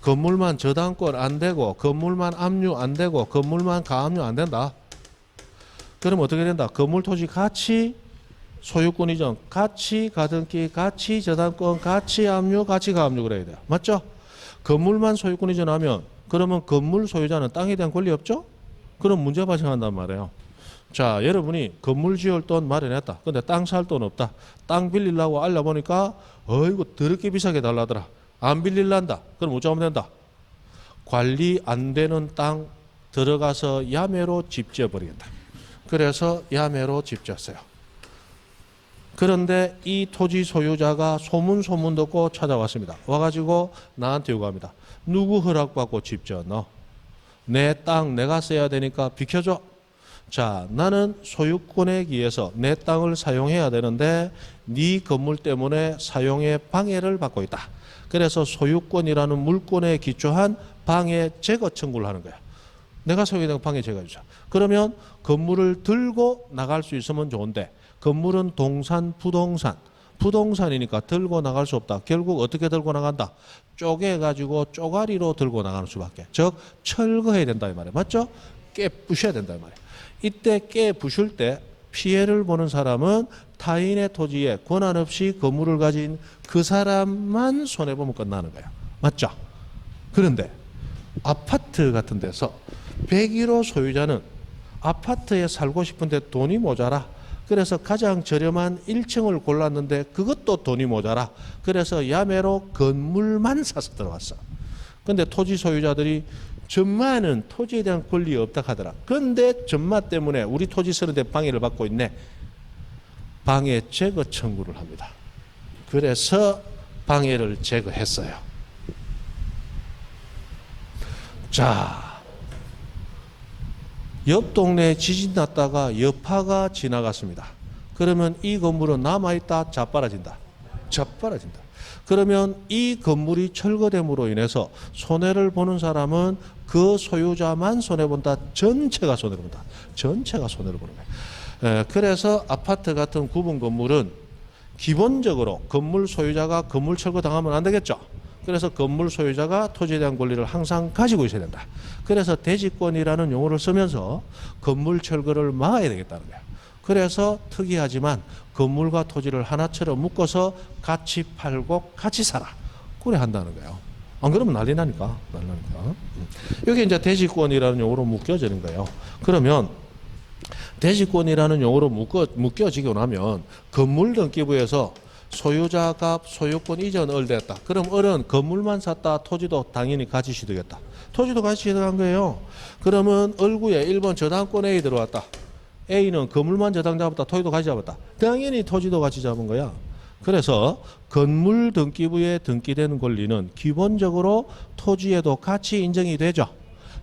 건물만 저당권 안 되고 건물만 압류 안 되고 건물만 가압류 안 된다. 그럼 어떻게 된다? 건물 토지 같이 소유권 이전 같이 가등기 같이 저당권 같이 압류 같이 가압류 그래야 돼요. 맞죠? 건물만 소유권 이전하면 그러면 건물 소유자는 땅에 대한 권리 없죠? 그럼 문제 발생한단 말이에요. 자, 여러분이 건물 지을 돈 마련했다. 근데 땅 살 돈 없다. 땅 빌리려고 알려보니까 어이구 더럽게 비싸게 달라더라. 안 빌릴란다. 그럼 어쩌면 된다? 관리 안 되는 땅 들어가서 야매로 집 지어버리겠다. 그래서 야매로 집 지었어요. 그런데 이 토지 소유자가 소문 듣고 찾아왔습니다. 와가지고 나한테 요구합니다. 누구 허락받고 집 지었노? 내 땅 내가 써야 되니까 비켜줘. 자, 나는 소유권에 의해서 내 땅을 사용해야 되는데 네 건물 때문에 사용에 방해를 받고 있다. 그래서 소유권이라는 물권에 기초한 방해 제거 청구를 하는 거야. 내가 소유된 방해 제거해 주자. 그러면 건물을 들고 나갈 수 있으면 좋은데 건물은 동산, 부동산이니까 들고 나갈 수 없다. 결국 어떻게 들고 나간다? 쪼개가지고 쪼가리로 들고 나가는 수밖에. 즉 철거해야 된다 이 말이에요. 맞죠? 깨부셔야 된다 이 말이에요. 이때 깨부술 때 피해를 보는 사람은 타인의 토지에 권한 없이 건물을 가진 그 사람만 손해보면 끝나는 거예요. 맞죠? 그런데 아파트 같은 데서 101호 소유자는 아파트에 살고 싶은데 돈이 모자라. 그래서 가장 저렴한 1층을 골랐는데 그것도 돈이 모자라. 그래서 야매로 건물만 사서 들어왔어. 근데 토지 소유자들이 전마는 토지에 대한 권리 없다 하더라. 그런데 전마 때문에 우리 토지 쓰는데 방해를 받고 있네. 방해 제거 청구를 합니다. 그래서 방해를 제거했어요. 자, 옆 동네에 지진 났다가 여파가 지나갔습니다. 그러면 이 건물은 남아있다, 자빠라진다. 자빠라진다. 그러면 이 건물이 철거됨으로 인해서 손해를 보는 사람은 그 소유자만 손해본다. 전체가 손해를 본다. 전체가 손해를 보는 거예요. 그래서 아파트 같은 구분 건물은 기본적으로 건물 소유자가 건물 철거 당하면 안 되겠죠. 그래서 건물 소유자가 토지에 대한 권리를 항상 가지고 있어야 된다. 그래서 대지권이라는 용어를 쓰면서 건물 철거를 막아야 되겠다는 거예요. 그래서 특이하지만 건물과 토지를 하나처럼 묶어서 같이 팔고 같이 살아. 그래 한다는 거예요. 안 그러면 난리 나니까. 여기 이제 대지권이라는 용어로 묶여지는 거예요. 그러면 대지권이라는 용어로 묶여지고 나면 건물 등기부에서 소유자 값 소유권 이전 을됐다. 그럼 을은 건물만 샀다. 토지도 당연히 가지시 되겠다. 토지도 가지시 들어간 거예요. 그러면 을구에 1번 저당권 A 들어왔다. A는 건물만 저당 잡았다. 토지도 같이 잡았다. 당연히 토지도 같이 잡은 거야. 그래서 건물 등기부에 등기된 권리는 기본적으로 토지에도 같이 인정이 되죠.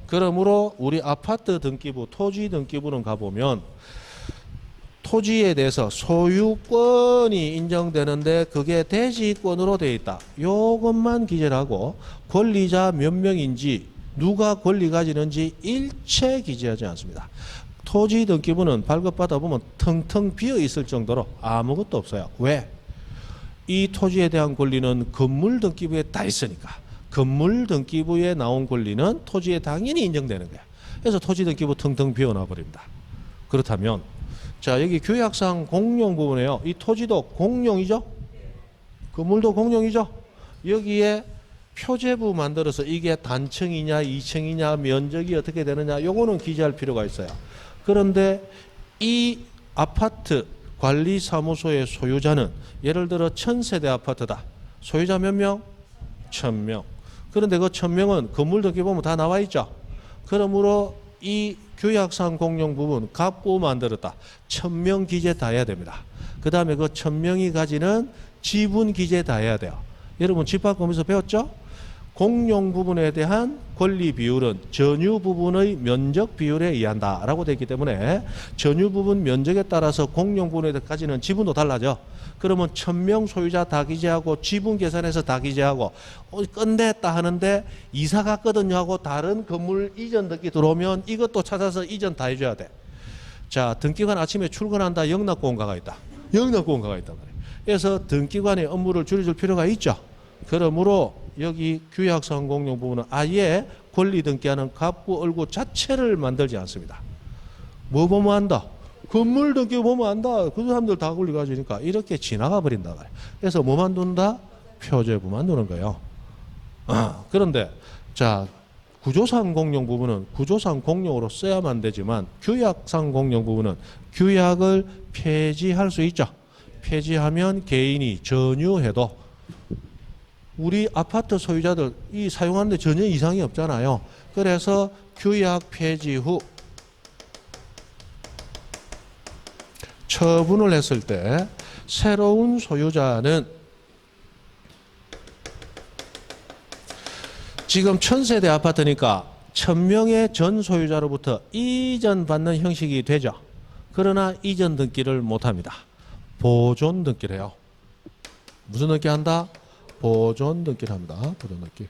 그러므로 우리 아파트 등기부, 토지 등기부는 가보면 토지에 대해서 소유권이 인정되는데 그게 대지권으로 되어 있다. 요것만 기재를 하고 권리자 몇 명인지 누가 권리 가지는지 일체 기재하지 않습니다. 토지 등기부는 발급받아 보면 텅텅 비어 있을 정도로 아무것도 없어요. 왜? 이 토지에 대한 권리는 건물 등기부에 다 있으니까 건물 등기부에 나온 권리는 토지에 당연히 인정되는 거야. 그래서 토지 등기부 텅텅 비워놔 버립니다. 그렇다면 자 여기 규약상 공용 부분에요. 이 토지도 공용이죠. 건물도 공용이죠. 여기에 표제부 만들어서 이게 단층이냐 2층이냐 면적이 어떻게 되느냐 요거는 기재할 필요가 있어요. 그런데 이 아파트 관리사무소의 소유자는 예를 들어 1000세대 아파트다. 소유자 몇 명? 1000명. 그런데 그 1000명은 건물 등기 보면 다 나와 있죠. 그러므로 이 규약상 공용 부분 갑구 만들었다. 1000명 기재 다 해야 됩니다. 그 다음에 그 1000명이 가지는 지분 기재 다 해야 돼요. 여러분 집합검에서 배웠죠? 공용 부분에 대한 권리 비율은 전유 부분의 면적 비율에 의한다라고 되어 있기 때문에 전유 부분 면적에 따라서 공용 부분에 가지는 지분도 달라져. 그러면 1000명 소유자 다 기재하고 지분 계산해서 다 기재하고 끝냈다 하는데 이사 갔거든요 하고 다른 건물 이전 등기 들어오면 이것도 찾아서 이전 다 해줘야 돼. 자 등기관 아침에 출근한다. 영락공가가 있다. 영락공가가 있단 말이에요. 그래서 등기관의 업무를 줄여줄 필요가 있죠. 그러므로 여기 규약상 공용 부분은 아예 권리 등기하는 갑구 얼구 자체를 만들지 않습니다. 뭐 보면 안다? 건물 등기 보면 안다. 그 사람들 다 권리 가지니까 이렇게 지나가 버린다 말이에요. 그래서 뭐 만든다? 표제부 만드는 거예요. 그런데 자 구조상 공용 부분은 구조상 공용으로 써야만 되지만 규약상 공용 부분은 규약을 폐지할 수 있죠. 폐지하면 개인이 전유해도 우리 아파트 소유자들 이 사용하는데 전혀 이상이 없잖아요. 그래서 규약 폐지 후 처분을 했을 때 새로운 소유자는 지금 1000세대 아파트니까 1000명의 전 소유자로부터 이전받는 형식이 되죠. 그러나 이전 등기를 못합니다. 보존 등기를 해요. 무슨 등기 한다? 보존 등기를 합니다. 보존 등기.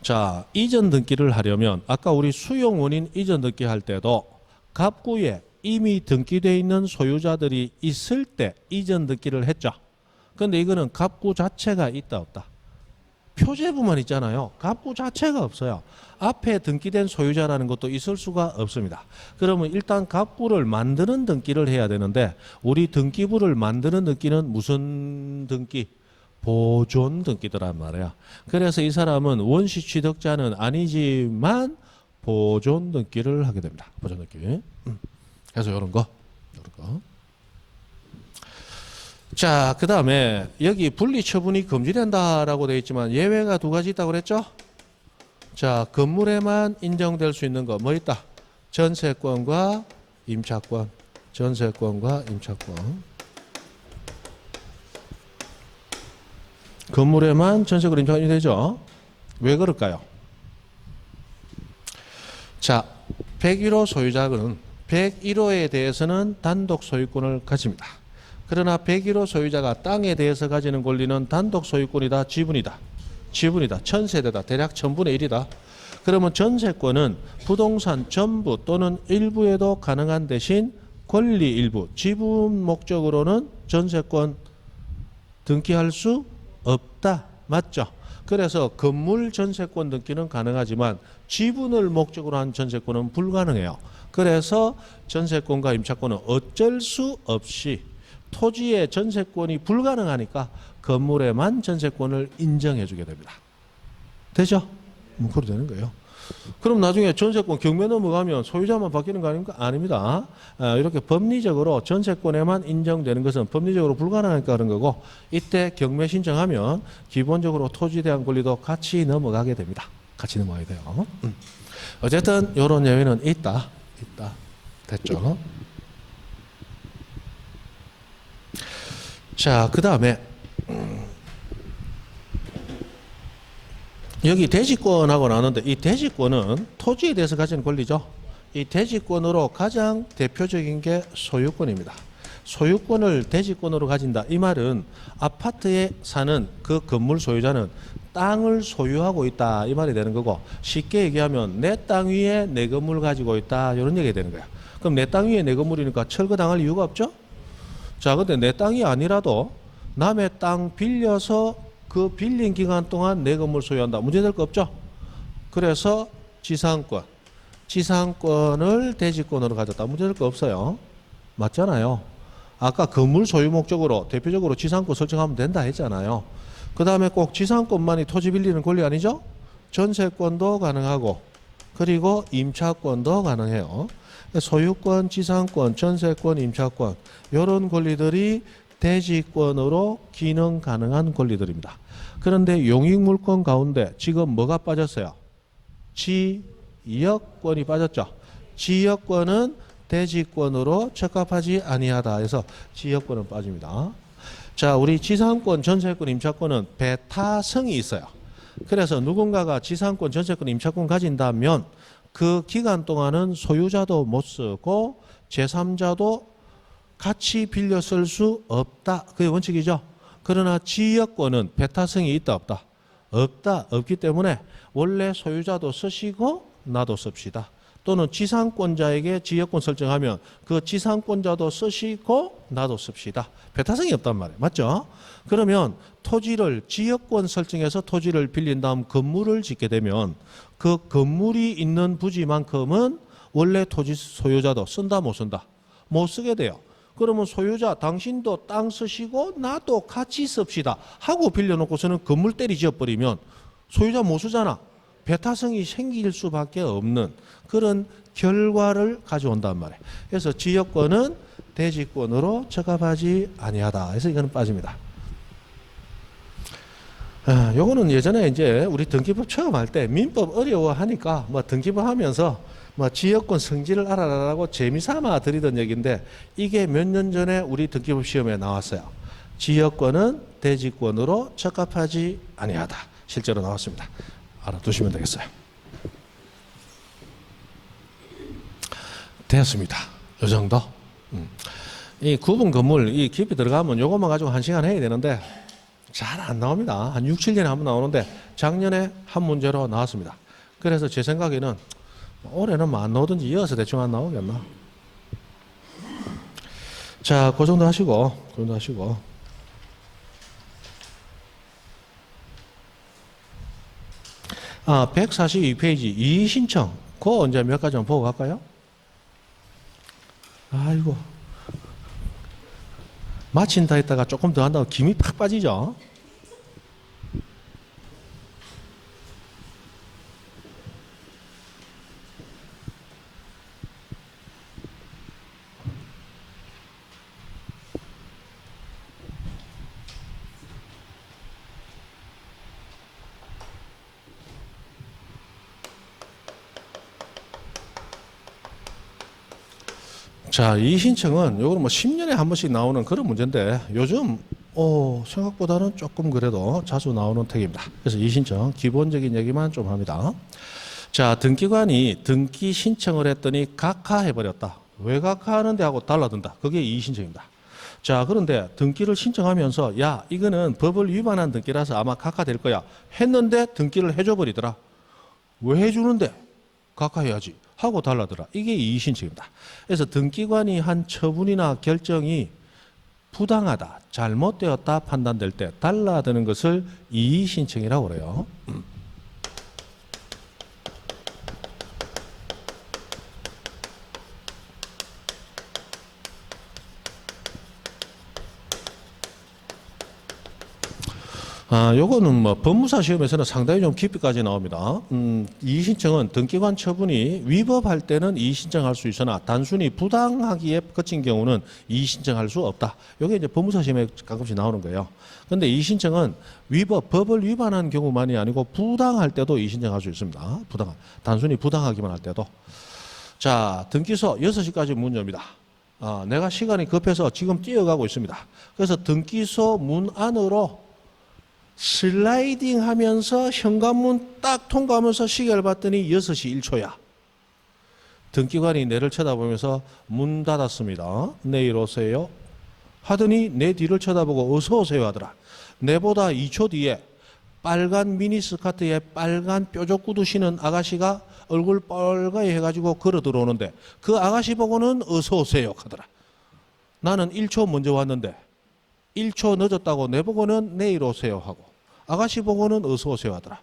자, 이전 등기를 하려면 아까 우리 수용 원인 이전 등기 할 때도 갑구에 이미 등기되어 있는 소유자들이 있을 때 이전 등기를 했죠. 그런데 이거는 갑구 자체가 있다 없다. 표제부만 있잖아요. 갑구 자체가 없어요. 앞에 등기된 소유자라는 것도 있을 수가 없습니다. 그러면 일단 갑구를 만드는 등기를 해야 되는데 우리 등기부를 만드는 등기는 무슨 등기? 보존 등기더란 말이야. 그래서 이 사람은 원시 취득자는 아니지만 보존 등기를 하게 됩니다. 보존 등기. 그래서 이런 거. 자, 그 다음에 여기 분리 처분이 금지된다라고 되어 있지만 예외가 두 가지 있다고 그랬죠? 자, 건물에만 인정될 수 있는 거 뭐 있다? 전세권과 임차권. 전세권과 임차권. 건물에만 전세권 임차권이 되죠? 왜 그럴까요? 자, 101호 소유자는 101호에 대해서는 단독 소유권을 가집니다. 그러나 101호 소유자가 땅에 대해서 가지는 권리는 단독 소유권이다, 지분이다. 지분이다. 1000세대다. 대략 1000분의 1이다. 그러면 전세권은 부동산 전부 또는 일부에도 가능한 대신 권리 일부, 지분 목적으로는 전세권 등기할 수 없다. 맞죠? 그래서 건물 전세권 등기는 가능하지만 지분을 목적으로 한 전세권은 불가능해요. 그래서 전세권과 임차권은 어쩔 수 없이 토지의 전세권이 불가능하니까 건물에만 전세권을 인정해 주게 됩니다. 되죠? 그렇게 되는 거예요. 그럼 나중에 전세권 경매 넘어가면 소유자만 바뀌는 거 아닙니까? 아닙니다. 이렇게 법리적으로 전세권에만 인정되는 것은 법리적으로 불가능하니까 그런 거고, 이때 경매 신청하면 기본적으로 토지에 대한 권리도 같이 넘어가게 됩니다. 같이 넘어가야 돼요. 어쨌든 이런 예외는 있다. 됐죠? 자, 그 다음에 여기 대지권하고 나오는데, 이 대지권은 토지에 대해서 가지는 권리죠. 이 대지권으로 가장 대표적인 게 소유권입니다. 소유권을 대지권으로 가진다. 이 말은 아파트에 사는 그 건물 소유자는 땅을 소유하고 있다. 이 말이 되는 거고, 쉽게 얘기하면 내 땅 위에 내 건물 가지고 있다. 이런 얘기가 되는 거야. 그럼 내 땅 위에 내 건물이니까 철거당할 이유가 없죠? 자, 근데 내 땅이 아니라도 남의 땅 빌려서 그 빌린 기간 동안 내 건물 소유한다. 문제될 거 없죠? 그래서 지상권을 대지권으로 가졌다. 문제될 거 없어요. 맞잖아요. 아까 건물 소유 목적으로 대표적으로 지상권 설정하면 된다 했잖아요. 그 다음에 꼭 지상권만이 토지 빌리는 권리 아니죠? 전세권도 가능하고, 그리고 임차권도 가능해요. 소유권, 지상권, 전세권, 임차권, 이런 권리들이 대지권으로 기능 가능한 권리들입니다. 그런데 용익물권 가운데 지금 뭐가 빠졌어요? 지역권이 빠졌죠. 지역권은 대지권으로 적합하지 아니하다 해서 지역권은 빠집니다. 자, 우리 지상권, 전세권, 임차권은 배타성이 있어요. 그래서 누군가가 지상권, 전세권, 임차권 가진다면 그 기간 동안은 소유자도 못 쓰고 제3자도 같이 빌려 쓸 수 없다. 그게 원칙이죠. 그러나 지역권은 배타성이 있다 없다? 없다. 없기 때문에 원래 소유자도 쓰시고 나도 씁시다. 또는 지상권자에게 지역권 설정하면 그 지상권자도 쓰시고 나도 씁시다. 배타성이 없단 말이에요. 맞죠? 그러면 토지를 지역권 설정해서 토지를 빌린 다음 건물을 짓게 되면 그 건물이 있는 부지만큼은 원래 토지 소유자도 쓴다 못 쓴다? 못 쓰게 돼요. 그러면 소유자 당신도 땅 쓰시고 나도 같이 씁시다 하고 빌려놓고서는 건물 때리 지어버리면 소유자 못 쓰잖아. 배타성이 생길 수밖에 없는 그런 결과를 가져온단 말이에요. 그래서 지역권은 대지권으로 적합하지 아니하다. 그래서 이거는 빠집니다. 요거는 예전에 이제 우리 등기법 처음 할 때 민법 어려워하니까 뭐 등기법 하면서 뭐 지역권 성질을 알아라라고 재미삼아 드리던 얘기인데, 이게 몇 년 전에 우리 등기법 시험에 나왔어요. 지역권은 대지권으로 적합하지 아니하다. 실제로 나왔습니다. 알아두시면 되겠어요. 되었습니다. 요 정도. 이 구분 건물 이 깊이 들어가면 요것만 가지고 1시간 해야 되는데 잘 안 나옵니다. 한 6, 7년에 한 번 나오는데 작년에 한 문제로 나왔습니다. 그래서 제 생각에는 올해는 뭐 안 나오든지 이어서 대충 안 나오겠나. 자, 그 정도 하시고, 142페이지 이의신청. 그거 언제 몇 가지만 보고 갈까요? 아이고. 마친다 했다가 조금 더 한다고 김이 팍 빠지죠? 자, 이 신청은 요거는 뭐 10년에 한 번씩 나오는 그런 문제인데 요즘 생각보다는 조금 그래도 자주 나오는 택입니다. 그래서 이 신청 기본적인 얘기만 좀 합니다. 자, 등기관이 등기 신청을 했더니 각하해버렸다. 왜 각하하는데 하고 달라든다. 그게 이 신청입니다. 자, 그런데 등기를 신청하면서 야, 이거는 법을 위반한 등기라서 아마 각하될 거야 했는데 등기를 해줘버리더라. 왜 해주는데? 각하해야지 하고 달라더라. 이게 이의신청입니다. 그래서 등기관이 한 처분이나 결정이 부당하다, 잘못되었다 판단될 때 달라드는 것을 이의신청이라고 그래요. 요거는 뭐 법무사 시험에서는 상당히 좀 깊이까지 나옵니다. 이의신청은 등기관 처분이 위법할 때는 이의신청할 수 있으나 단순히 부당하기에 그친 경우는 이의신청할 수 없다. 요게 이제 법무사 시험에 가끔씩 나오는 거예요. 근데 이의신청은 법을 위반한 경우만이 아니고 부당할 때도 이의신청할 수 있습니다. 단순히 부당하기만 할 때도. 자, 등기소 6시까지 문제입니다. 내가 시간이 급해서 지금 뛰어가고 있습니다. 그래서 등기소 문 안으로 슬라이딩 하면서 현관문 딱 통과하면서 시계를 봤더니 6시 1초야. 등기관이 내를 쳐다보면서 문 닫았습니다. 내일 오세요. 하더니 내 뒤를 쳐다보고 어서 오세요 하더라. 내보다 2초 뒤에 빨간 미니스커트에 빨간 뾰족 구두 신은 아가씨가 얼굴 빨갛게 해가지고 걸어 들어오는데 그 아가씨 보고는 어서 오세요 하더라. 나는 1초 먼저 왔는데 1초 늦었다고 내보고는 내일 오세요 하고 아가씨 보고는 어서 오세요 하더라.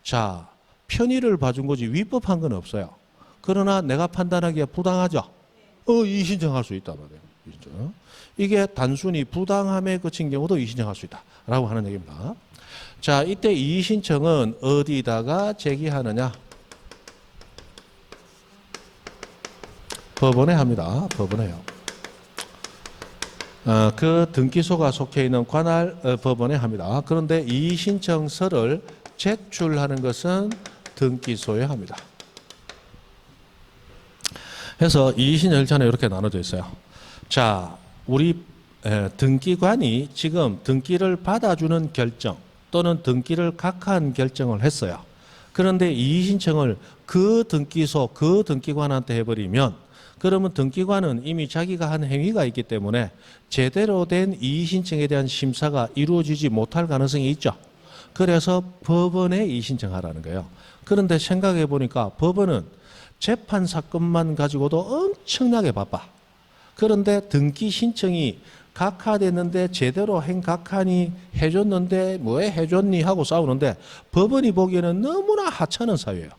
자, 편의를 봐준 거지 위법한 건 없어요. 그러나 내가 판단하기에 부당하죠. 이의신청할 수 있단 말이에요. 이게 단순히 부당함에 그친 경우도 이의신청할 수 있다라고 하는 얘기입니다. 자, 이때 이의신청은 어디다가 제기하느냐? 법원에 합니다. 법원에요. 그 등기소가 속해 있는 관할 법원에 합니다. 그런데 이의신청서를 제출하는 것은 등기소에 합니다. 그래서 이의신청 절차는 이렇게 나눠져 있어요. 자, 우리 등기관이 지금 등기를 받아주는 결정 또는 등기를 각하한 결정을 했어요. 그런데 이의신청을 그 등기소, 그 등기관한테 해버리면 그러면 등기관은 이미 자기가 한 행위가 있기 때문에 제대로 된 이의신청에 대한 심사가 이루어지지 못할 가능성이 있죠. 그래서 법원에 이의신청하라는 거예요. 그런데 생각해 보니까 법원은 재판 사건만 가지고도 엄청나게 바빠. 그런데 등기 신청이 각하됐는데 제대로 각하니 해줬는데 왜 해줬니 하고 싸우는데 법원이 보기에는 너무나 하찮은 사유예요.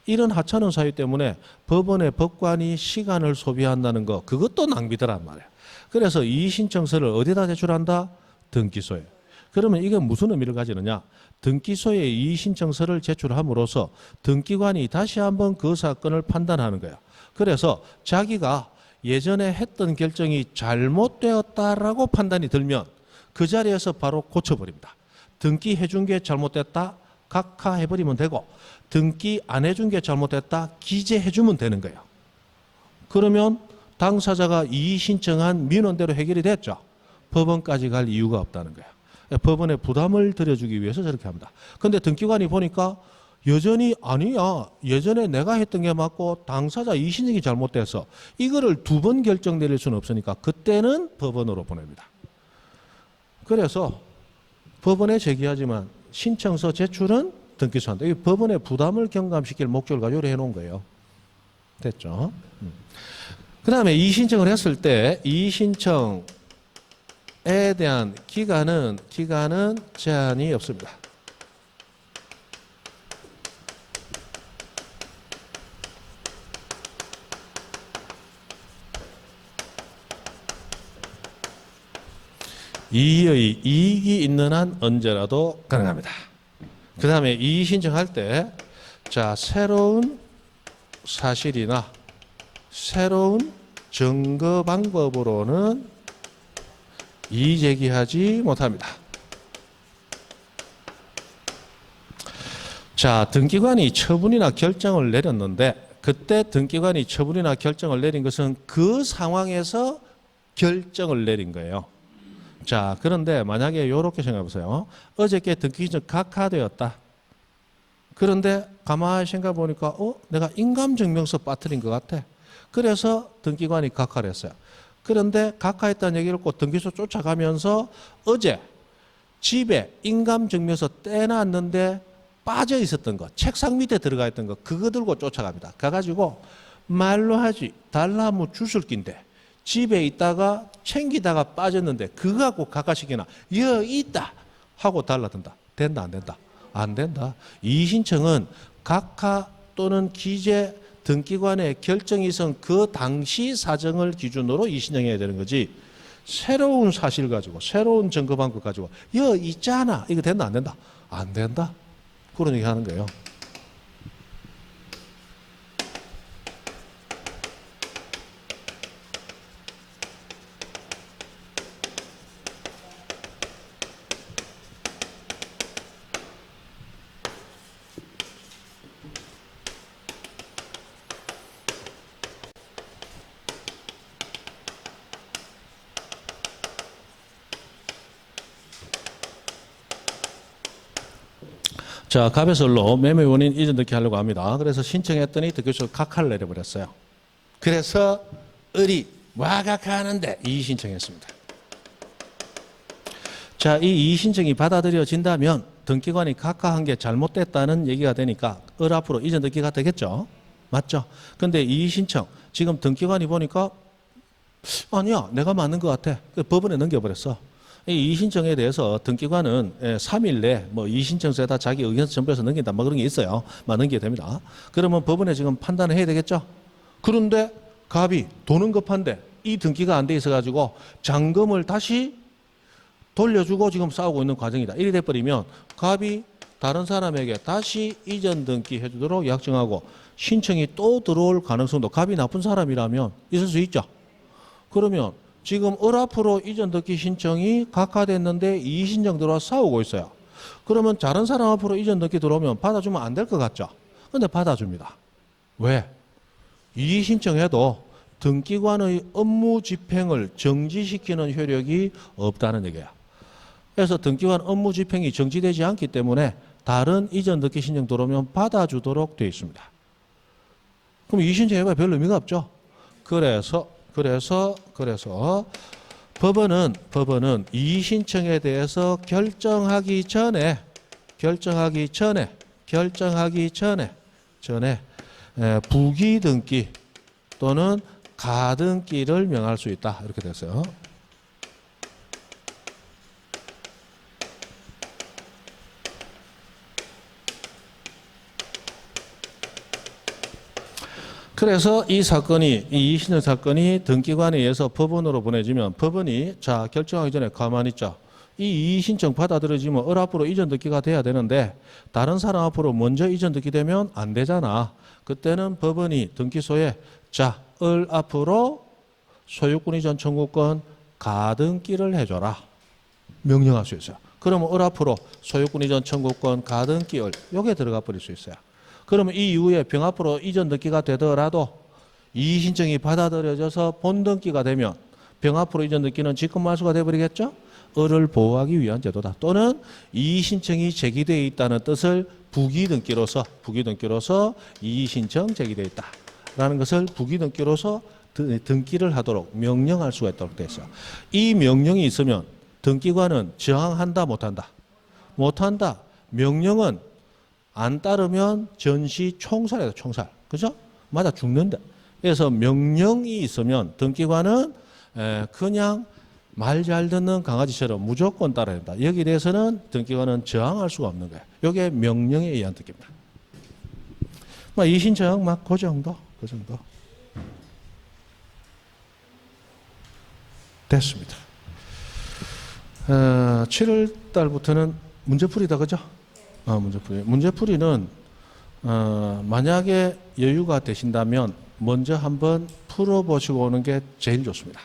이런 하찮은 사유 때문에 법원의 법관이 시간을 소비한다는 거 그것도 낭비더란 말이에요. 그래서 이의신청서를 어디다 제출한다? 등기소에. 그러면 이게 무슨 의미를 가지느냐? 등기소에 이의신청서를 제출함으로써 등기관이 다시 한번 그 사건을 판단하는 거예요. 그래서 자기가 예전에 했던 결정이 잘못되었다라고 판단이 들면 그 자리에서 바로 고쳐버립니다. 등기해준 게 잘못됐다? 각하해버리면 되고 등기 안 해준 게 잘못됐다? 기재해주면 되는 거예요. 그러면 당사자가 이의 신청한 민원대로 해결이 됐죠. 법원까지 갈 이유가 없다는 거예요. 법원에 부담을 들여주기 위해서 저렇게 합니다. 그런데 등기관이 보니까 여전히 아니야. 예전에 내가 했던 게 맞고 당사자 이의 신청이 잘못돼서 이거를 두 번 결정 내릴 수는 없으니까 그때는 법원으로 보냅니다. 그래서 법원에 제기하지만 신청서 제출은 등기소에 한다. 이 법원의 부담을 경감시킬 목적을 가지고 해놓은 거예요. 됐죠? 그 다음에 이의신청을 했을 때 이의신청에 대한 기간은 제한이 없습니다. 이익이 있는 한 언제라도 가능합니다. 그 다음에 이의 신청할 때, 자, 새로운 사실이나 새로운 증거 방법으로는 이의 제기하지 못합니다. 자, 등기관이 처분이나 결정을 내렸는데 그때 등기관이 처분이나 결정을 내린 것은 그 상황에서 결정을 내린 거예요. 자, 그런데 만약에 이렇게 생각해 보세요. 어저께 등기신청 각하되었다. 그런데 가만히 생각해 보니까 내가 인감증명서 빠뜨린 것 같아. 그래서 등기관이 각하를 했어요. 그런데 각하했다는 얘기를 듣고 등기소 쫓아가면서 어제 집에 인감증명서 떼놨는데 빠져 있었던 거, 책상 밑에 들어가 있던 거 그거 들고 쫓아갑니다. 가가지고 말로 하지 달나무 주술기인데 집에 있다가 챙기다가 빠졌는데 그거 갖고 각하시키나 여기 있다 하고 달라든다. 된다 안 된다? 안 된다. 이의신청은 각하 또는 기재 등기관의 결정이 있은 그 당시 사정을 기준으로 이의신청해야 되는 거지, 새로운 사실 가지고 새로운 증거 방법 가지고 여기 있잖아 이거 된다 안 된다? 안 된다. 그런 얘기 하는 거예요. 자, 갑에서로 매매 원인 이전 등기 하려고 합니다. 그래서 신청했더니 득표소 각하를 내려버렸어요. 그래서 을이 와각하는데 이의 신청했습니다. 자, 이 이의 신청이 받아들여진다면 등기관이 각하한 게 잘못됐다는 얘기가 되니까 을 앞으로 이전 등기가 되겠죠. 맞죠? 근데 이의 신청 지금 등기관이 보니까 아니야 내가 맞는 것 같아. 법원에 넘겨버렸어. 이 이의신청에 대해서 등기관은 3일 내에 뭐 이의신청서에다 자기 의견 전부해서 넘긴다 뭐 그런 게 있어요. 넘기게 됩니다. 그러면 법원에 지금 판단을 해야 되겠죠. 그런데 갑이 돈은 급한데 이 등기가 안 돼 있어 가지고 잔금을 다시 돌려주고 지금 싸우고 있는 과정이다. 이래 돼버리면 갑이 다른 사람에게 다시 이전 등기 해주도록 약정하고 신청이 또 들어올 가능성도, 갑이 나쁜 사람이라면 있을 수 있죠. 그러면 지금 을 앞으로 이전 등기 신청이 각하됐는데 이의 신청 들어와 싸우고 있어요. 그러면 다른 사람 앞으로 이전 등기 들어오면 받아주면 안 될 것 같죠? 근데 받아줍니다. 왜? 이의 신청해도 등기관의 업무 집행을 정지시키는 효력이 없다는 얘기야. 그래서 등기관 업무 집행이 정지되지 않기 때문에 다른 이전 등기 신청 들어오면 받아주도록 되어 있습니다. 그럼 이의 신청해봐야 별 의미가 없죠. 그래서 법원은 이의 신청에 대해서 결정하기 전에 부기 등기 또는 가등기를 명할 수 있다. 이렇게 됐어요. 그래서 이 이의신청 사건이 등기관에 의해서 법원으로 보내지면 법원이 자 결정하기 전에 가만히 있자. 이 이의신청 받아들여지면 을 앞으로 이전 등기가 돼야 되는데 다른 사람 앞으로 먼저 이전 등기 되면 안 되잖아. 그때는 법원이 등기소에 자, 을 앞으로 소유권 이전 청구권 가등기를 해줘라. 명령할 수 있어요. 그러면 을 앞으로 소유권 이전 청구권 가등기 을 요게 들어가 버릴 수 있어요. 그러면 이 이후에 병 앞으로 이전 등기가 되더라도 이의 신청이 받아들여져서 본 등기가 되면 병 앞으로 이전 등기는 직권말소가 되어버리겠죠. 을을 보호하기 위한 제도다. 또는 이의 신청이 제기되어 있다는 뜻을 부기 등기로서 이의 신청 제기되어 있다라는 것을 부기 등기로서 등기를 하도록 명령할 수가 있도록 되어 있어요. 이 명령이 있으면 등기관은 저항한다 못한다. 못한다. 명령은 안 따르면 전시 총살이다. 총살. 그죠? 맞아 죽는다. 그래서 명령이 있으면 등기관은 그냥 말 잘 듣는 강아지처럼 무조건 따라야 된다. 여기에 대해서는 등기관은 저항할 수가 없는 거예요. 이게 명령에 의한 뜻입니다. 이 신청 그 정도. 됐습니다. 7월 달부터는 문제풀이다. 그죠? 문제풀이는 만약에 여유가 되신다면 먼저 한번 풀어보시고 오는 게 제일 좋습니다.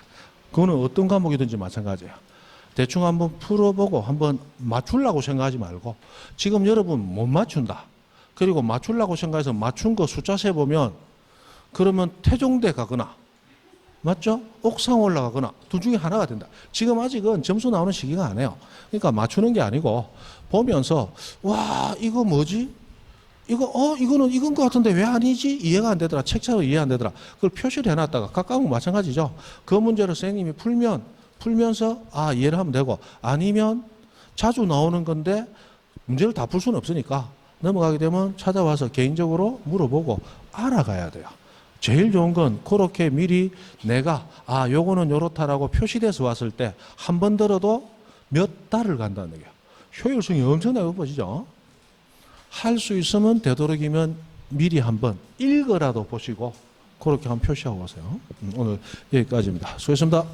그거는 어떤 과목이든지 마찬가지예요. 대충 한번 풀어보고 한번 맞추려고 생각하지 말고 지금 여러분 못 맞춘다. 그리고 맞추려고 생각해서 맞춘 거 숫자 세보면 그러면 태종대 가거나 맞죠? 옥상 올라가거나 둘 중에 하나가 된다. 지금 아직은 점수 나오는 시기가 아니에요. 그러니까 맞추는 게 아니고 보면서 와 이거 뭐지? 이거는 이건 것 같은데 왜 아니지? 이해가 안 되더라. 책자로 이해 안 되더라. 그걸 표시를 해놨다가 가까우면 마찬가지죠. 그 문제를 선생님이 풀면서 이해를 하면 되고 아니면 자주 나오는 건데 문제를 다 풀 수는 없으니까 넘어가게 되면 찾아와서 개인적으로 물어보고 알아가야 돼요. 제일 좋은 건 그렇게 미리 내가 요거는 요렇다라고 표시돼서 왔을 때 한 번 들어도 몇 달을 간다는 얘기야. 효율성이 엄청나게 높아지죠. 할 수 있으면 되도록이면 미리 한번 읽어라도 보시고 그렇게 한번 표시하고 가세요. 오늘 여기까지입니다. 수고했습니다.